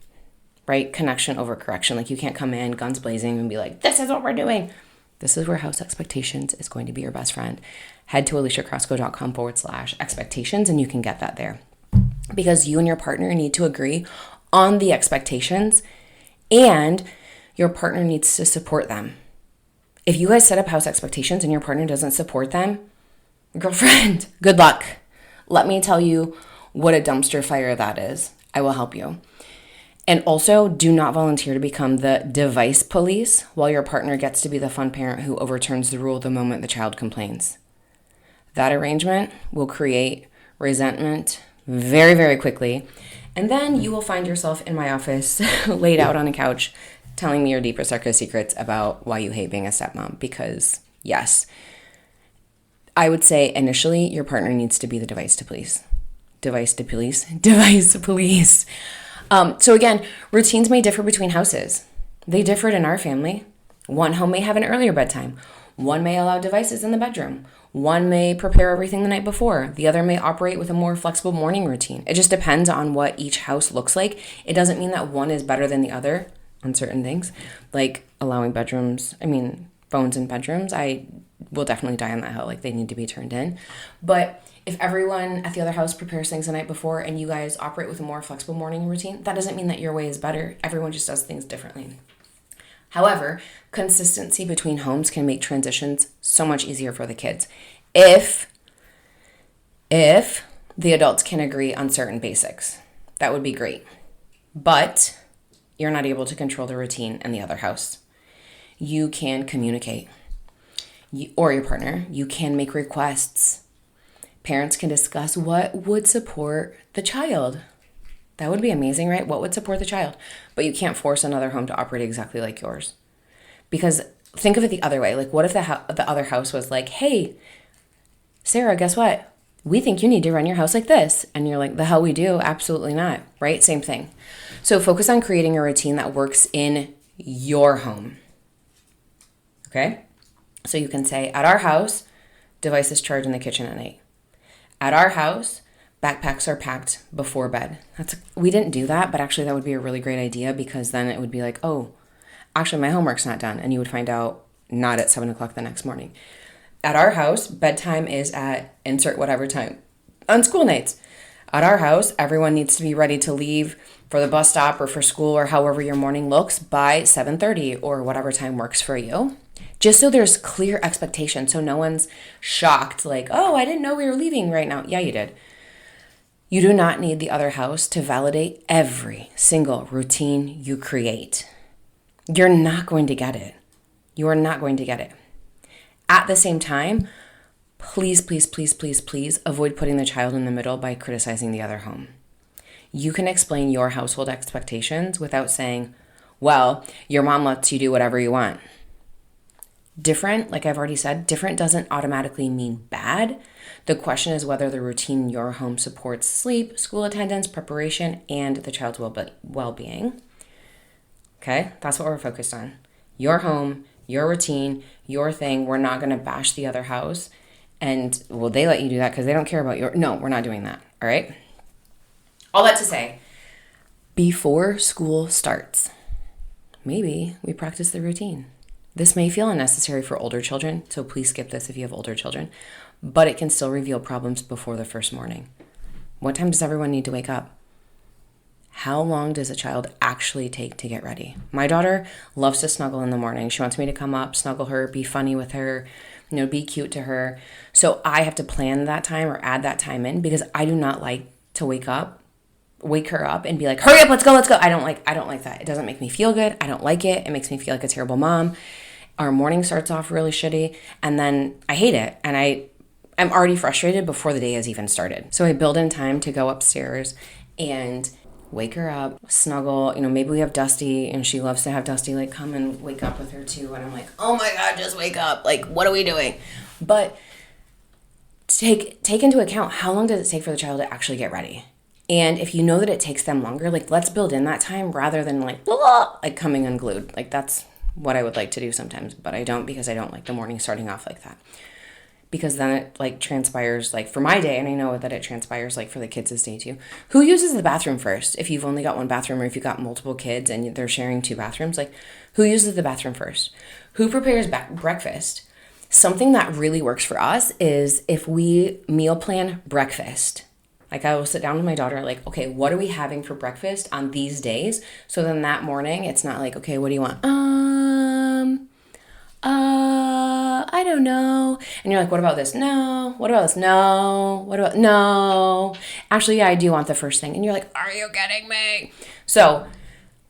right? Connection over correction. Like, you can't come in guns blazing and be like, this is what we're doing. This is where house expectations is going to be your best friend. Head to aliciacrossco.com/expectations and you can get that there. Because you and your partner need to agree on the expectations, and your partner needs to support them. If you guys set up house expectations and your partner doesn't support them, girlfriend, good luck. Let me tell you what a dumpster fire that is. I will help you. And also, do not volunteer to become the device police while your partner gets to be the fun parent who overturns the rule the moment the child complains. That arrangement will create resentment very, very quickly. And then you will find yourself in my office laid out on a couch telling me your deepest, darkest secrets about why you hate being a stepmom. Because, yes, I would say initially your partner needs to be the device to police. Device to police? Device to police. So again, routines may differ between houses. They differed in our family. One home may have an earlier bedtime. One may allow devices in the bedroom. One may prepare everything the night before. The other may operate with a more flexible morning routine. It just depends on what each house looks like. It doesn't mean that one is better than the other on certain things, like allowing phones in bedrooms. I will definitely die on that hill. Like, they need to be turned in. But if everyone at the other house prepares things the night before and you guys operate with a more flexible morning routine, that doesn't mean that your way is better. Everyone just does things differently. However, consistency between homes can make transitions so much easier for the kids if the adults can agree on certain basics. That would be great. But you're not able to control the routine in the other house. You can communicate. Or your partner, you can make requests. Parents can discuss what would support the child. That would be amazing, right? What would support the child? But you can't force another home to operate exactly like yours. Because think of it the other way. Like, what if the other house was like, hey, Sarah, guess what? We think you need to run your house like this. And you're like, the hell we do? Absolutely not, right? Same thing. So focus on creating a routine that works in your home. Okay? So you can say, at our house, devices charge in the kitchen at night. At our house, backpacks are packed before bed. We didn't do that, but actually that would be a really great idea, because then it would be like, oh, actually my homework's not done. And you would find out not at 7 o'clock the next morning. At our house, bedtime is at insert whatever time on school nights. At our house, everyone needs to be ready to leave for the bus stop or for school or however your morning looks by 7:30 or whatever time works for you. Just so there's clear expectation, so no one's shocked, like, oh, I didn't know we were leaving right now. Yeah, you did. You do not need the other house to validate every single routine you create. You're not going to get it. You are not going to get it. At the same time, please, please, please, please, please avoid putting the child in the middle by criticizing the other home. You can explain your household expectations without saying, well, your mom lets you do whatever you want. Different, like I've already said, different doesn't automatically mean bad. The question is whether the routine in your home supports sleep, school attendance, preparation, and the child's well-being. Okay, that's what we're focused on. Your home, your routine, your thing. We're not going to bash the other house. And will they let you do that because they don't care about your... No, we're not doing that. All right? All that to say, before school starts, maybe we practice the routine. This may feel unnecessary for older children, so please skip this if you have older children, but it can still reveal problems before the first morning. What time does everyone need to wake up? How long does a child actually take to get ready? My daughter loves to snuggle in the morning. She wants me to come up, snuggle her, be funny with her, be cute to her. So I have to plan that time or add that time in because I do not like to wake her up and be like, hurry up, let's go. I don't like that. It doesn't make me feel good. I don't like it. It makes me feel like a terrible mom. Our morning starts off really shitty and then I hate it. And I'm already frustrated before the day has even started. So I build in time to go upstairs and wake her up, snuggle. Maybe we have Dusty and she loves to have Dusty come and wake up with her too. And I'm like, oh my God, just wake up. What are we doing? But take into account, how long does it take for the child to actually get ready? And if you know that it takes them longer, let's build in that time rather than coming unglued. That's what I would like to do sometimes, but I don't because I don't like the morning starting off like that. Because then it transpires for my day, and I know that it transpires for the kids' day too. Who uses the bathroom first? If you've only got one bathroom or if you've got multiple kids and they're sharing two bathrooms, who uses the bathroom first? Who prepares breakfast? Something that really works for us is if we meal plan breakfast. I will sit down with my daughter, okay, what are we having for breakfast on these days? So then that morning, it's not okay, what do you want? I don't know. And you're what about this? No. What about this? No. What about, no. Actually, yeah, I do want the first thing. And you're are you kidding me? So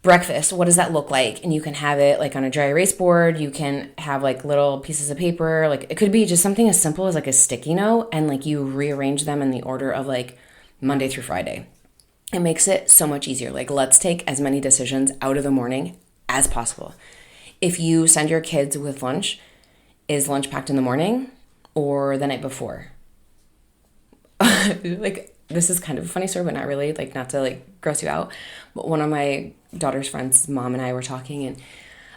breakfast, what does that look like? And you can have it on a dry erase board. You can have little pieces of paper. It could be just something as simple as a sticky note and you rearrange them in the order of Monday through Friday. It makes it so much easier. Let's take as many decisions out of the morning as possible. If you send your kids with lunch, is lunch packed in the morning or the night before? This is kind of a funny story, but not really, not to gross you out. But one of my daughter's friends' mom and I were talking, and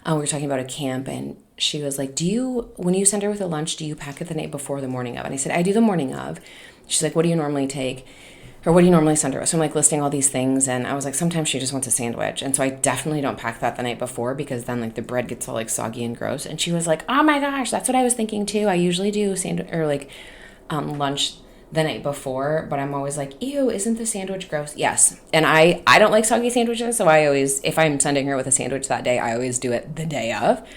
we were talking about a camp, and she was when you send her with a lunch, do you pack it the night before or the morning of? And I said, I do the morning of. She's what do you normally take? Or what do you normally send her? So I'm listing all these things, and I was sometimes she just wants a sandwich. And so I definitely don't pack that the night before because then the bread gets all soggy and gross. And she was oh my gosh, that's what I was thinking too. I usually do lunch the night before, but I'm always ew, isn't the sandwich gross? Yes. And I don't like soggy sandwiches, so I always, if I'm sending her with a sandwich that day, I always do it the day of.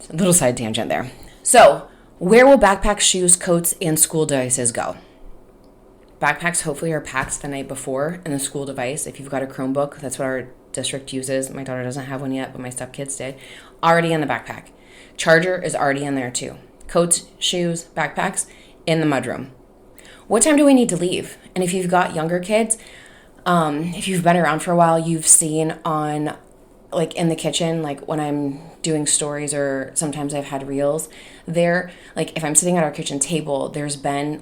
A little side tangent there. So where will backpacks, shoes, coats, and school devices go? Backpacks hopefully are packed the night before in the school device. If you've got a Chromebook, that's what our district uses. My daughter doesn't have one yet, but my stepkids did. Already in the backpack. Charger is already in there too. Coats, shoes, backpacks in the mudroom. What time do we need to leave? And if you've got younger kids, if you've been around for a while, you've seen on in the kitchen, when I'm doing stories or sometimes I've had reels there, if I'm sitting at our kitchen table, there's been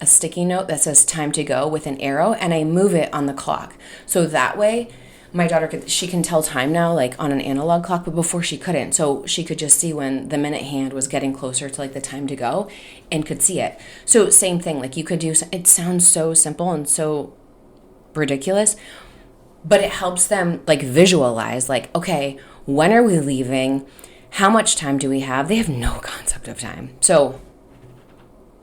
a sticky note that says time to go with an arrow, and I move it on the clock. So that way my daughter she can tell time now on an analog clock, but before she couldn't. So she could just see when the minute hand was getting closer to the time to go and could see it. So same thing, you could do, it sounds so simple and so ridiculous, but it helps them visualize okay, when are we leaving? How much time do we have? They have no concept of time. So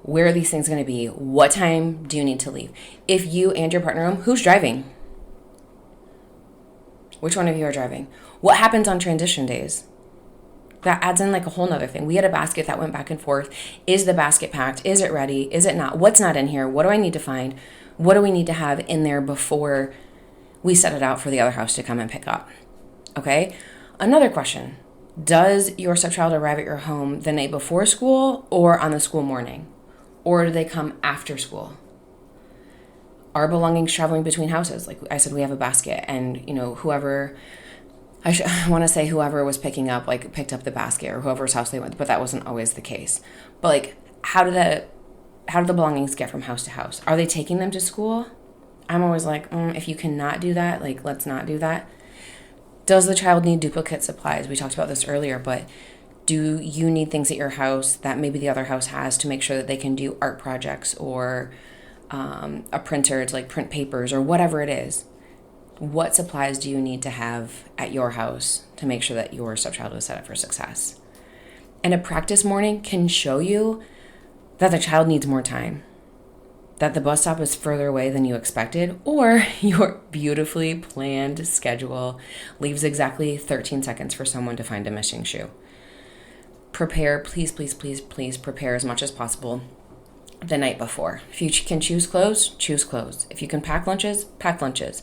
where are these things going to be? What time do you need to leave? If you and your partner home, who's driving? Which one of you are driving? What happens on transition days? That adds in a whole nother thing. We had a basket that went back and forth. Is the basket packed? Is it ready? Is it not? What's not in here? What do I need to find? What do we need to have in there before we set it out for the other house to come and pick up? Okay? Another question. Does your stepchild arrive at your home the night before school or on the school morning? Or do they come after school? Our belongings traveling between houses. I said, we have a basket, and whoever I want to say whoever was picking up, like picked up the basket, or whoever's house they went, but that wasn't always the case. But like, how do the belongings get from house to house? Are they taking them to school? I'm always like, if you cannot do that, like, let's not do that. Does the child need duplicate supplies? We talked about this earlier, but do you need things at your house that maybe the other house has to make sure that they can do art projects, or a printer to like print papers, or whatever it is? What supplies do you need to have at your house to make sure that your stepchild is set up for success? And a practice morning can show you that the child needs more time, that the bus stop is further away than you expected, or your beautifully planned schedule leaves exactly 13 seconds for someone to find a missing shoe. Prepare, please, please, please, please prepare as much as possible the night before. If you can choose clothes, choose clothes. If you can pack lunches, pack lunches.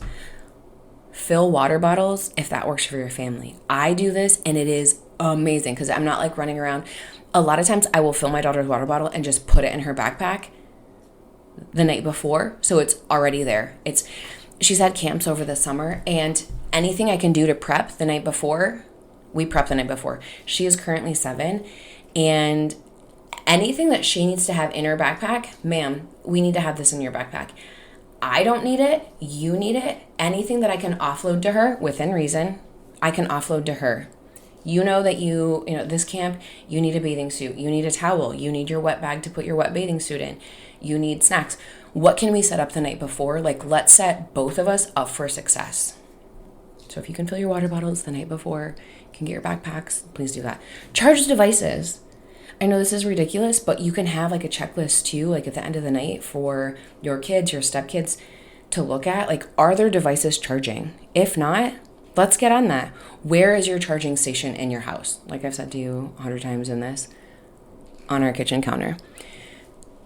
Fill water bottles if that works for your family. I do this and it is amazing because I'm not like running around. A lot of times I will fill my daughter's water bottle and just put it in her backpack the night before, so it's already there. She's had camps over the summer, and anything I can do to prep the night before, we prep the night before. She is currently 7, and anything that she needs to have in her backpack, ma'am, we need to have this in your backpack. I don't need it. You need it. Anything that I can offload to her within reason, I can offload to her. You know that this camp, you need a bathing suit. You need a towel. You need your wet bag to put your wet bathing suit in. You need snacks. What can we set up the night before? Like, let's set both of us up for success. So if you can fill your water bottles the night before, you can get your backpacks, please do that. Charge devices. I know this is ridiculous, but you can have like a checklist too, like at the end of the night for your kids, your stepkids to look at. Like, are their devices charging? If not, let's get on that. Where is your charging station in your house? Like I've said to you 100 times in this, on our kitchen counter.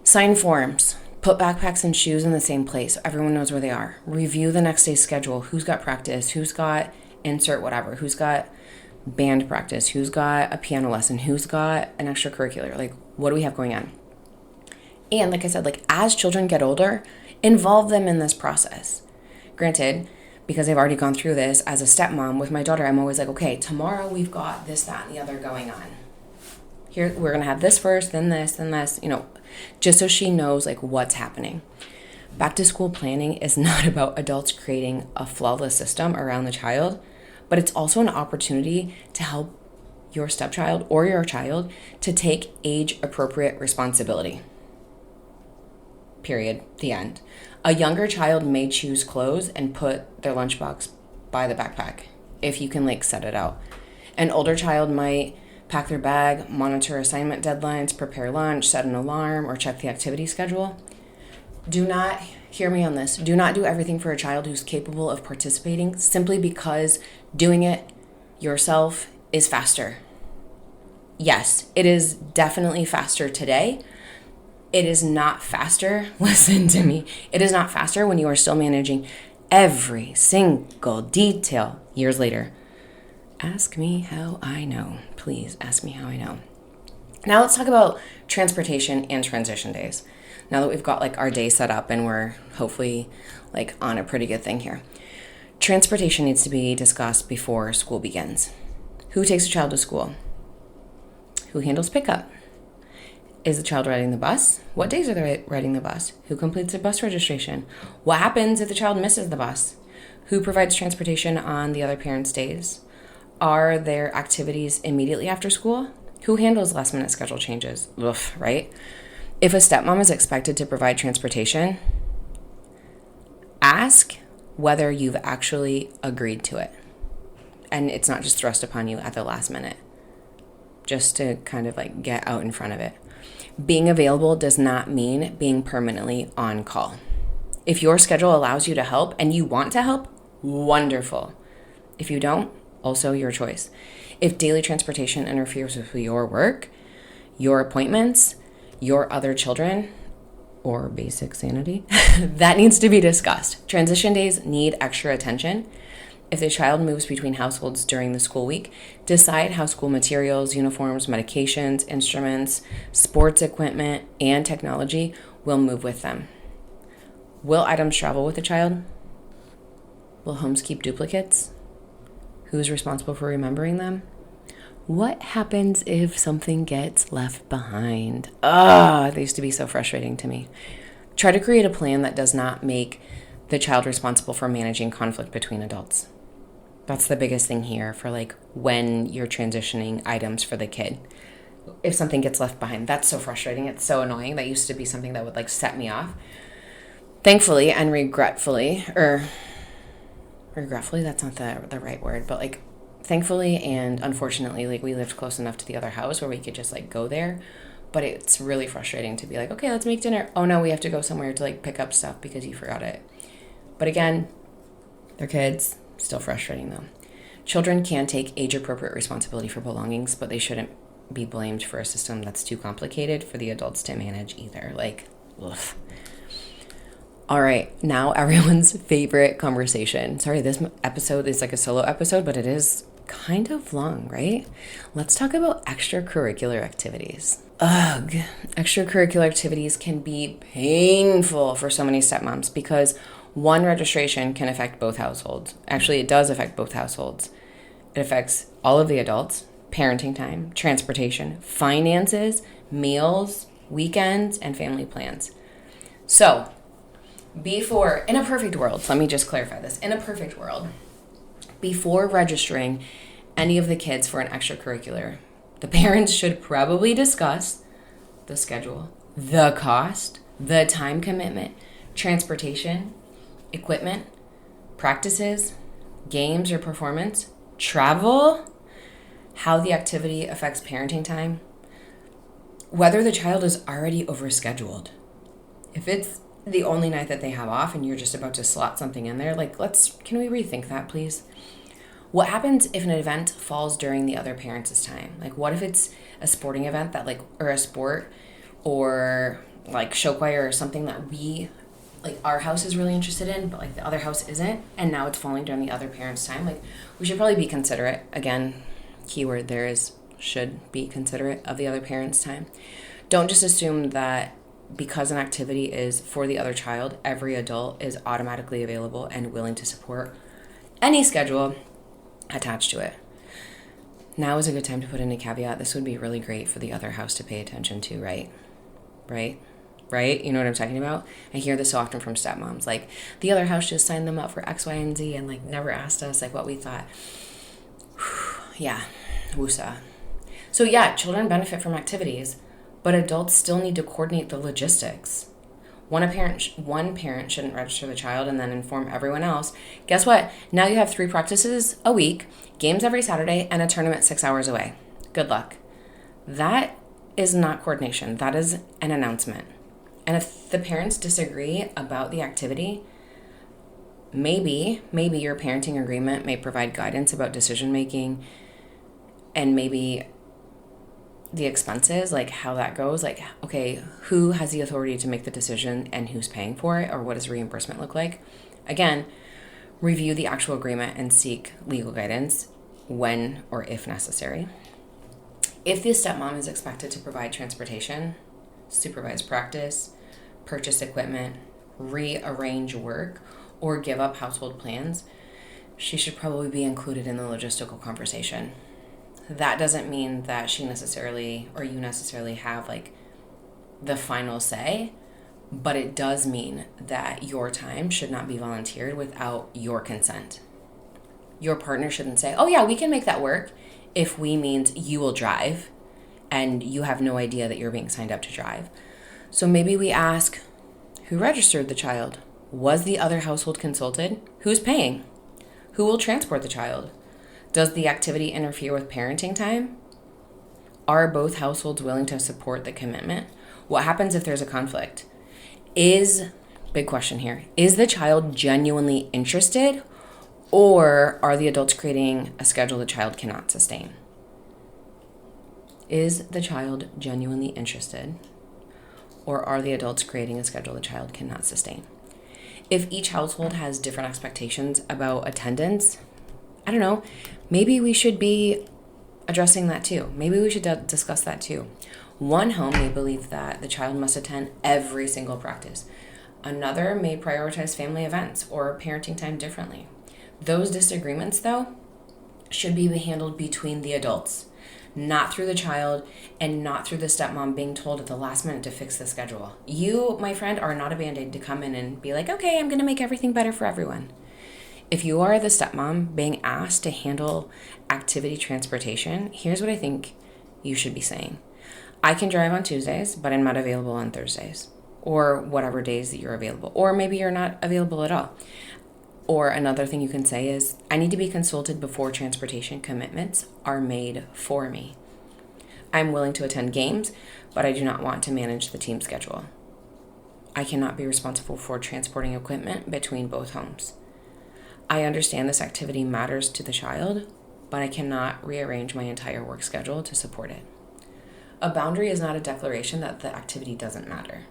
Sign forms. Put backpacks and shoes in the same place so everyone knows where they are. Review the next day's schedule. Who's got practice? Who's got insert whatever? Who's got band practice? Who's got a piano lesson? Who's got an extracurricular? Like, what do we have going on? And like I said, like as children get older, involve them in this process. Granted, because I've already gone through this as a stepmom with my daughter, I'm always like, okay, tomorrow we've got this, that, and the other going on. Here, we're going to have this first, then this, just so she knows like what's happening. Back to school planning is not about adults creating a flawless system around the child, but it's also an opportunity to help your stepchild or your child to take age-appropriate responsibility. Period. The end. A younger child may choose clothes and put their lunchbox by the backpack if you can like set it out. An older child might pack their bag, monitor assignment deadlines, prepare lunch, set an alarm, or check the activity schedule. Do not, hear me on this, do not do everything for a child who's capable of participating simply because doing it yourself is faster. Yes, it is definitely faster today. It is not faster, listen to me, it is not faster when you are still managing every single detail years later. Ask me how I know. Please ask me how I know. Now let's talk about transportation and transition days. Now that we've got like our day set up and we're hopefully like on a pretty good thing here. Transportation needs to be discussed before school begins. Who takes a child to school? Who handles pickup? Is the child riding the bus? What days are they riding the bus? Who completes their bus registration? What happens if the child misses the bus? Who provides transportation on the other parent's days? Are there activities immediately after school? Who handles last minute schedule changes? Ugh, right? If a stepmom is expected to provide transportation, ask whether you've actually agreed to it. And it's not just thrust upon you at the last minute, just to kind of like get out in front of it. Being available does not mean being permanently on call. If your schedule allows you to help and you want to help, wonderful. If you don't, also your choice. If daily transportation interferes with your work, your appointments, your other children, or basic sanity, that needs to be discussed. Transition days need extra attention. If the child moves between households during the school week, decide how school materials, uniforms, medications, instruments, sports equipment, and technology will move with them. Will items travel with the child? Will homes keep duplicates? Who's responsible for remembering them? What happens if something gets left behind? That used to be so frustrating to me. Try to create a plan that does not make the child responsible for managing conflict between adults. That's the biggest thing here for like when you're transitioning items for the kid. If something gets left behind, that's so frustrating. It's so annoying. That used to be something that would like set me off. Thankfully and regretfully, that's not the right word, but like thankfully and unfortunately, like we lived close enough to the other house where we could just like go there. But it's really frustrating to be like, okay, let's make dinner. Oh no, we have to go somewhere to like pick up stuff because you forgot it. But again, they're kids, still frustrating though. Children can take age-appropriate responsibility for belongings, but they shouldn't be blamed for a system that's too complicated for the adults to manage either. Like, ugh. All right, now everyone's favorite conversation. Sorry, this episode is like a solo episode, but it is kind of long, right? Let's talk about extracurricular activities. Ugh, extracurricular activities can be painful for so many stepmoms because one registration can affect both households. Actually, it does affect both households. It affects all of the adults, parenting time, transportation, finances, meals, weekends, and family plans. So, in a perfect world, let me just clarify this. In a perfect world, before registering any of the kids for an extracurricular, the parents should probably discuss the schedule, the cost, the time commitment, transportation, equipment, practices, games or performance, travel, how the activity affects parenting time, whether the child is already overscheduled. If it's the only night that they have off and you're just about to slot something in there, like can we rethink that, please? What happens if an event falls during the other parents' time? Like what if it's a sporting event that or a sport or like show choir or something that our house is really interested in, but like the other house isn't, and now it's falling during the other parents' time? Like we should probably be considerate. Again, keyword there is should be considerate of the other parents' time. Don't just assume that because an activity is for the other child, every adult is automatically available and willing to support any schedule attached to it. Now is a good time to put in a caveat. This would be really great for the other house to pay attention to, right? You know what I'm talking about? I hear this so often from stepmoms. Like, the other house just signed them up for X, Y, and Z and like never asked us like what we thought. Yeah, woosah. So yeah, children benefit from activities, but adults still need to coordinate the logistics. One parent shouldn't register the child and then inform everyone else. Guess what? Now you have 3 practices a week, games every Saturday, and a tournament 6 hours away. Good luck. That is not coordination. That is an announcement. And if the parents disagree about the activity, maybe your parenting agreement may provide guidance about decision making and maybe the expenses, like how that goes, like, okay, who has the authority to make the decision and who's paying for it, or what does reimbursement look like? Again, review the actual agreement and seek legal guidance when or if necessary. If the stepmom is expected to provide transportation, supervise practice, purchase equipment, rearrange work, or give up household plans, she should probably be included in the logistical conversation. That doesn't mean that she necessarily or you necessarily have like the final say, but it does mean that your time should not be volunteered without your consent. Your partner shouldn't say, oh yeah, we can make that work if we means you will drive and you have no idea that you're being signed up to drive. So maybe we ask, who registered the child? Was the other household consulted? Who's paying? Who will transport the child? Does the activity interfere with parenting time? Are both households willing to support the commitment? What happens if there's a conflict? Big question here, is the child genuinely interested, or are the adults creating a schedule the child cannot sustain? Is the child genuinely interested, or are the adults creating a schedule the child cannot sustain? If each household has different expectations about attendance, I don't know, maybe we should be addressing that too. Maybe we should discuss that too. One home may believe that the child must attend every single practice. Another may prioritize family events or parenting time differently. Those disagreements, though, should be handled between the adults, not through the child and not through the stepmom being told at the last minute to fix the schedule. You, my friend, are not a Band-Aid to come in and be like, okay, I'm going to make everything better for everyone. If you are the stepmom being asked to handle activity transportation, here's what I think you should be saying. I can drive on Tuesdays, but I'm not available on Thursdays, or whatever days that you're available. Or maybe you're not available at all. Or another thing you can say is, I need to be consulted before transportation commitments are made for me. I'm willing to attend games, but I do not want to manage the team schedule. I cannot be responsible for transporting equipment between both homes. I understand this activity matters to the child, but I cannot rearrange my entire work schedule to support it. A boundary is not a declaration that the activity doesn't matter.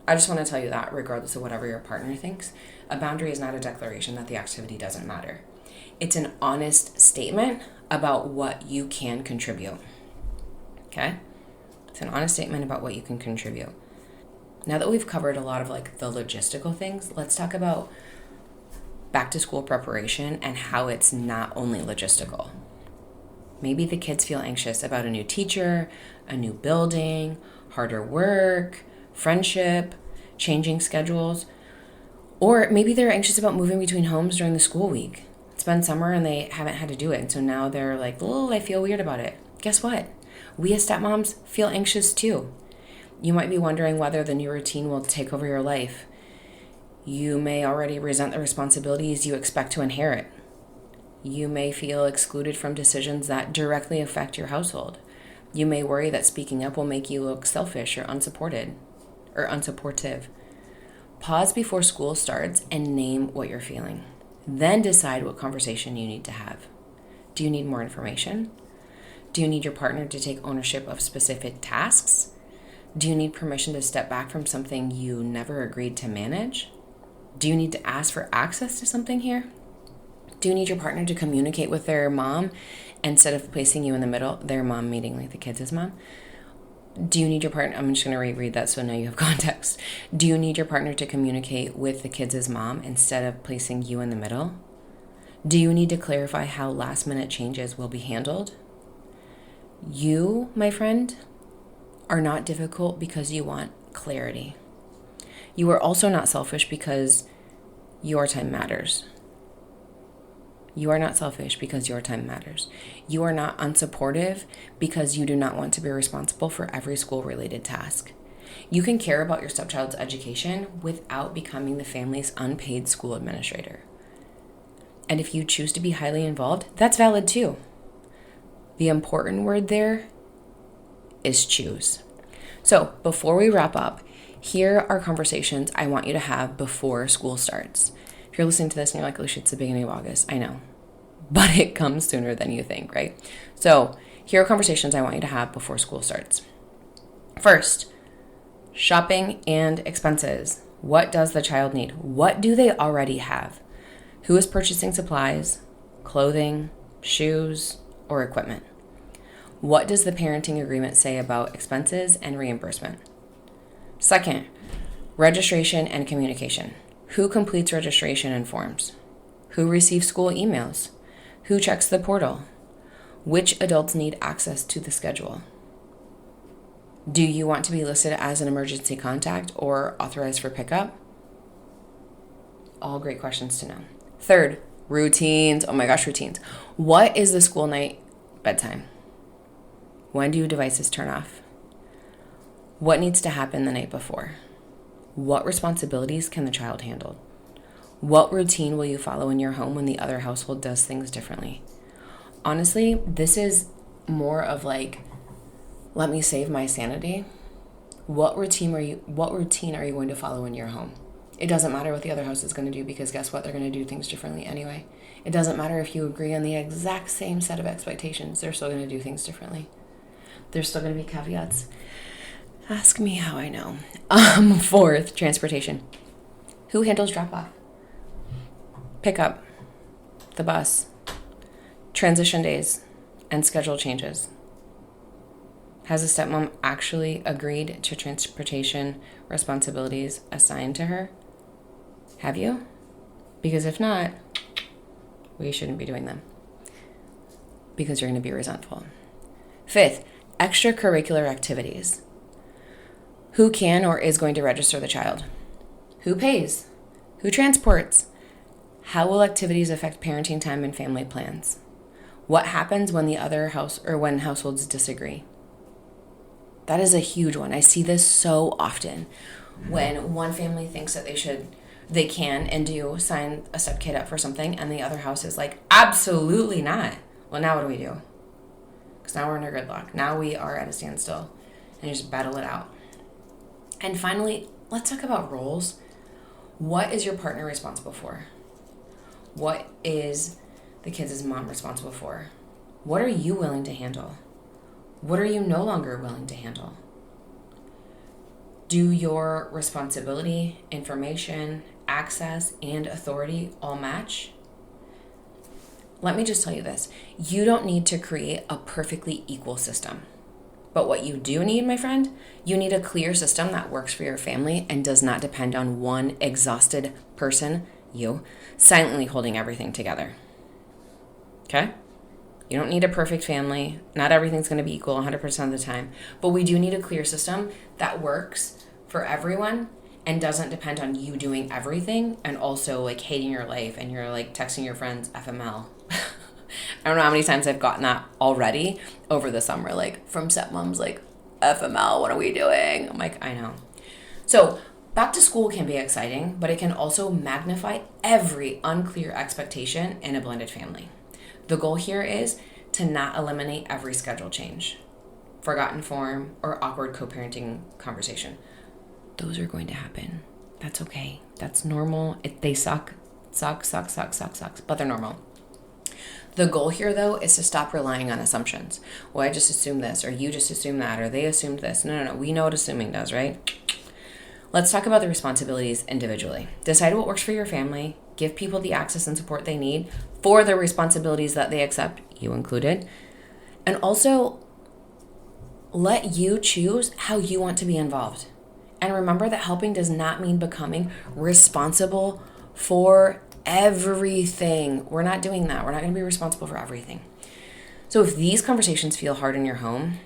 I just want to tell you that regardless of whatever your partner thinks, a boundary is not a declaration that the activity doesn't matter. It's an honest statement about what you can contribute. Okay? It's an honest statement about what you can contribute. Now that we've covered a lot of like the logistical things, let's talk about back to school preparation and how it's not only logistical. Maybe the kids feel anxious about a new teacher, a new building, harder work, friendship, changing schedules, or maybe they're anxious about moving between homes during the school week. It's been summer and they haven't had to do it, and so now they're like, oh, I feel weird about it. Guess what? We as stepmoms feel anxious too. You might be wondering whether the new routine will take over your life. You may already resent the responsibilities you expect to inherit. You may feel excluded from decisions that directly affect your household. You may worry that speaking up will make you look selfish or unsupported or unsupportive. Pause before school starts and name what you're feeling. Then decide what conversation you need to have. Do you need more information? Do you need your partner to take ownership of specific tasks? Do you need permission to step back from something you never agreed to manage? Do you need to ask for access to something here? Do you need your partner to communicate with their mom instead of placing you in the middle, their mom meeting like the kids' mom? Do you need your partner, I'm just going to reread that so now you have context. Do you need your partner to communicate with the kids' mom instead of placing you in the middle? Do you need to clarify how last minute changes will be handled? You, my friend, are not difficult because you want clarity. You are also not selfish because your time matters. You are not selfish because your time matters. You are not unsupportive because you do not want to be responsible for every school-related task. You can care about your stepchild's education without becoming the family's unpaid school administrator. And if you choose to be highly involved, that's valid too. The important word there is choose. So before we wrap up, here are conversations I want you to have before school starts. If you're listening to this and you're like, Alicia, it's the beginning of August. I know, but it comes sooner than you think, right? So here are conversations I want you to have before school starts. First, shopping and expenses. What does the child need? What do they already have? Who is purchasing supplies, clothing, shoes, or equipment? What does the parenting agreement say about expenses and reimbursement? Second, registration and communication. Who completes registration and forms? Who receives school emails? Who checks the portal? Which adults need access to the schedule? Do you want to be listed as an emergency contact or authorized for pickup? All great questions to know. Third, routines. Oh my gosh, routines. What is the school night bedtime? When do devices turn off? What needs to happen the night before? What responsibilities can the child handle? What routine will you follow in your home when the other household does things differently? Honestly, this is more of like, let me save my sanity. What routine are you going to follow in your home? It doesn't matter what the other house is going to do, because guess what? They're going to do things differently anyway. It doesn't matter if you agree on the exact same set of expectations. They're still going to do things differently. There's still going to be caveats. Ask me how I know. Fourth, transportation. Who handles drop-off? Pickup, the bus, transition days, and schedule changes. Has a stepmom actually agreed to transportation responsibilities assigned to her? Have you? Because if not, we shouldn't be doing them. because you're going to be resentful. 5th, extracurricular activities. Who can or is going to register the child? Who pays? Who transports? How will activities affect parenting time and family plans? What happens when when households disagree? That is a huge one. I see this so often when one family thinks that they can and do sign a stepkid up for something, and the other house is like, absolutely not. Well, now what do we do? Because now we're in a gridlock. Now we are at a standstill, and you just battle it out. And finally, let's talk about roles. What is your partner responsible for? What is the kids' mom responsible for? What are you willing to handle? What are you no longer willing to handle? Do your responsibility, information, access, and authority all match? Let me just tell you this. You don't need to create a perfectly equal system. But what you do need, my friend, you need a clear system that works for your family and does not depend on one exhausted person, you, silently holding everything together. Okay? You don't need a perfect family. Not everything's going to be equal 100% of the time. But we do need a clear system that works for everyone and doesn't depend on you doing everything and also like hating your life and you're like texting your friends FML. I don't know how many times I've gotten that already over the summer, like from stepmoms, like, FML, what are we doing? I'm like, I know. So back to school can be exciting, but it can also magnify every unclear expectation in a blended family. The goal here is to not eliminate every schedule change, forgotten form, or awkward co-parenting conversation. Those are going to happen. That's okay. That's normal. They suck, but they're normal. The goal here, though, is to stop relying on assumptions. Well, I just assumed this, or you just assumed that, or they assumed this. No. We know what assuming does, right? Let's talk about the responsibilities individually. Decide what works for your family. Give people the access and support they need for the responsibilities that they accept, you included. And also, let you choose how you want to be involved. And remember that helping does not mean becoming responsible for everything. We're not doing that. We're not going to be responsible for everything. So if these conversations feel hard in your home,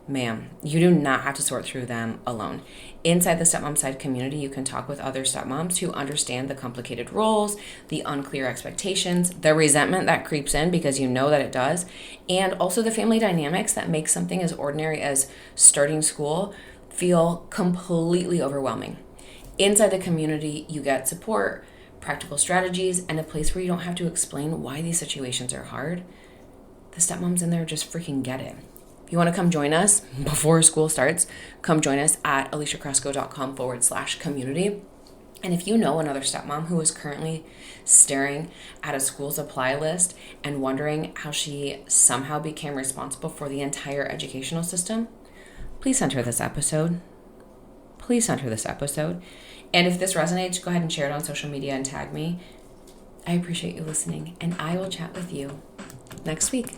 ma'am, you do not have to sort through them alone. Inside the Stepmom Side community, you can talk with other stepmoms who understand the complicated roles, the unclear expectations, the resentment that creeps in because you know that it does, and also the family dynamics that make something as ordinary as starting school feel completely overwhelming. Inside the community, you get support, practical strategies, and a place where you don't have to explain why these situations are hard. The stepmoms in there just freaking get it. If you want to come join us before school starts, come join us at aliciacrosco.com/community. And if you know another stepmom who is currently staring at a school supply list and wondering how she somehow became responsible for the entire educational system, please send her this episode. And if this resonates, go ahead and share it on social media and tag me. I appreciate you listening, and I will chat with you next week.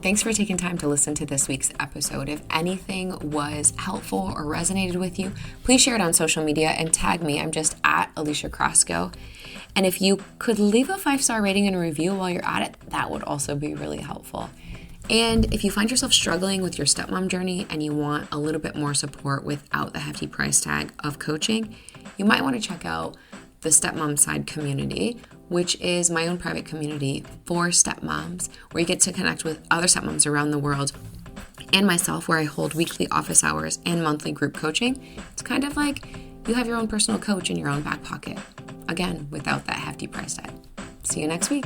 Thanks for taking time to listen to this week's episode. If anything was helpful or resonated with you, please share it on social media and tag me. I'm just at Alicia Crosco. And if you could leave a 5-star rating and a review while you're at it, that would also be really helpful. And if you find yourself struggling with your stepmom journey and you want a little bit more support without the hefty price tag of coaching, you might want to check out the Stepmom Side community, which is my own private community for stepmoms, where you get to connect with other stepmoms around the world and myself, where I hold weekly office hours and monthly group coaching. It's kind of like you have your own personal coach in your own back pocket. Again, without that hefty price tag. See you next week.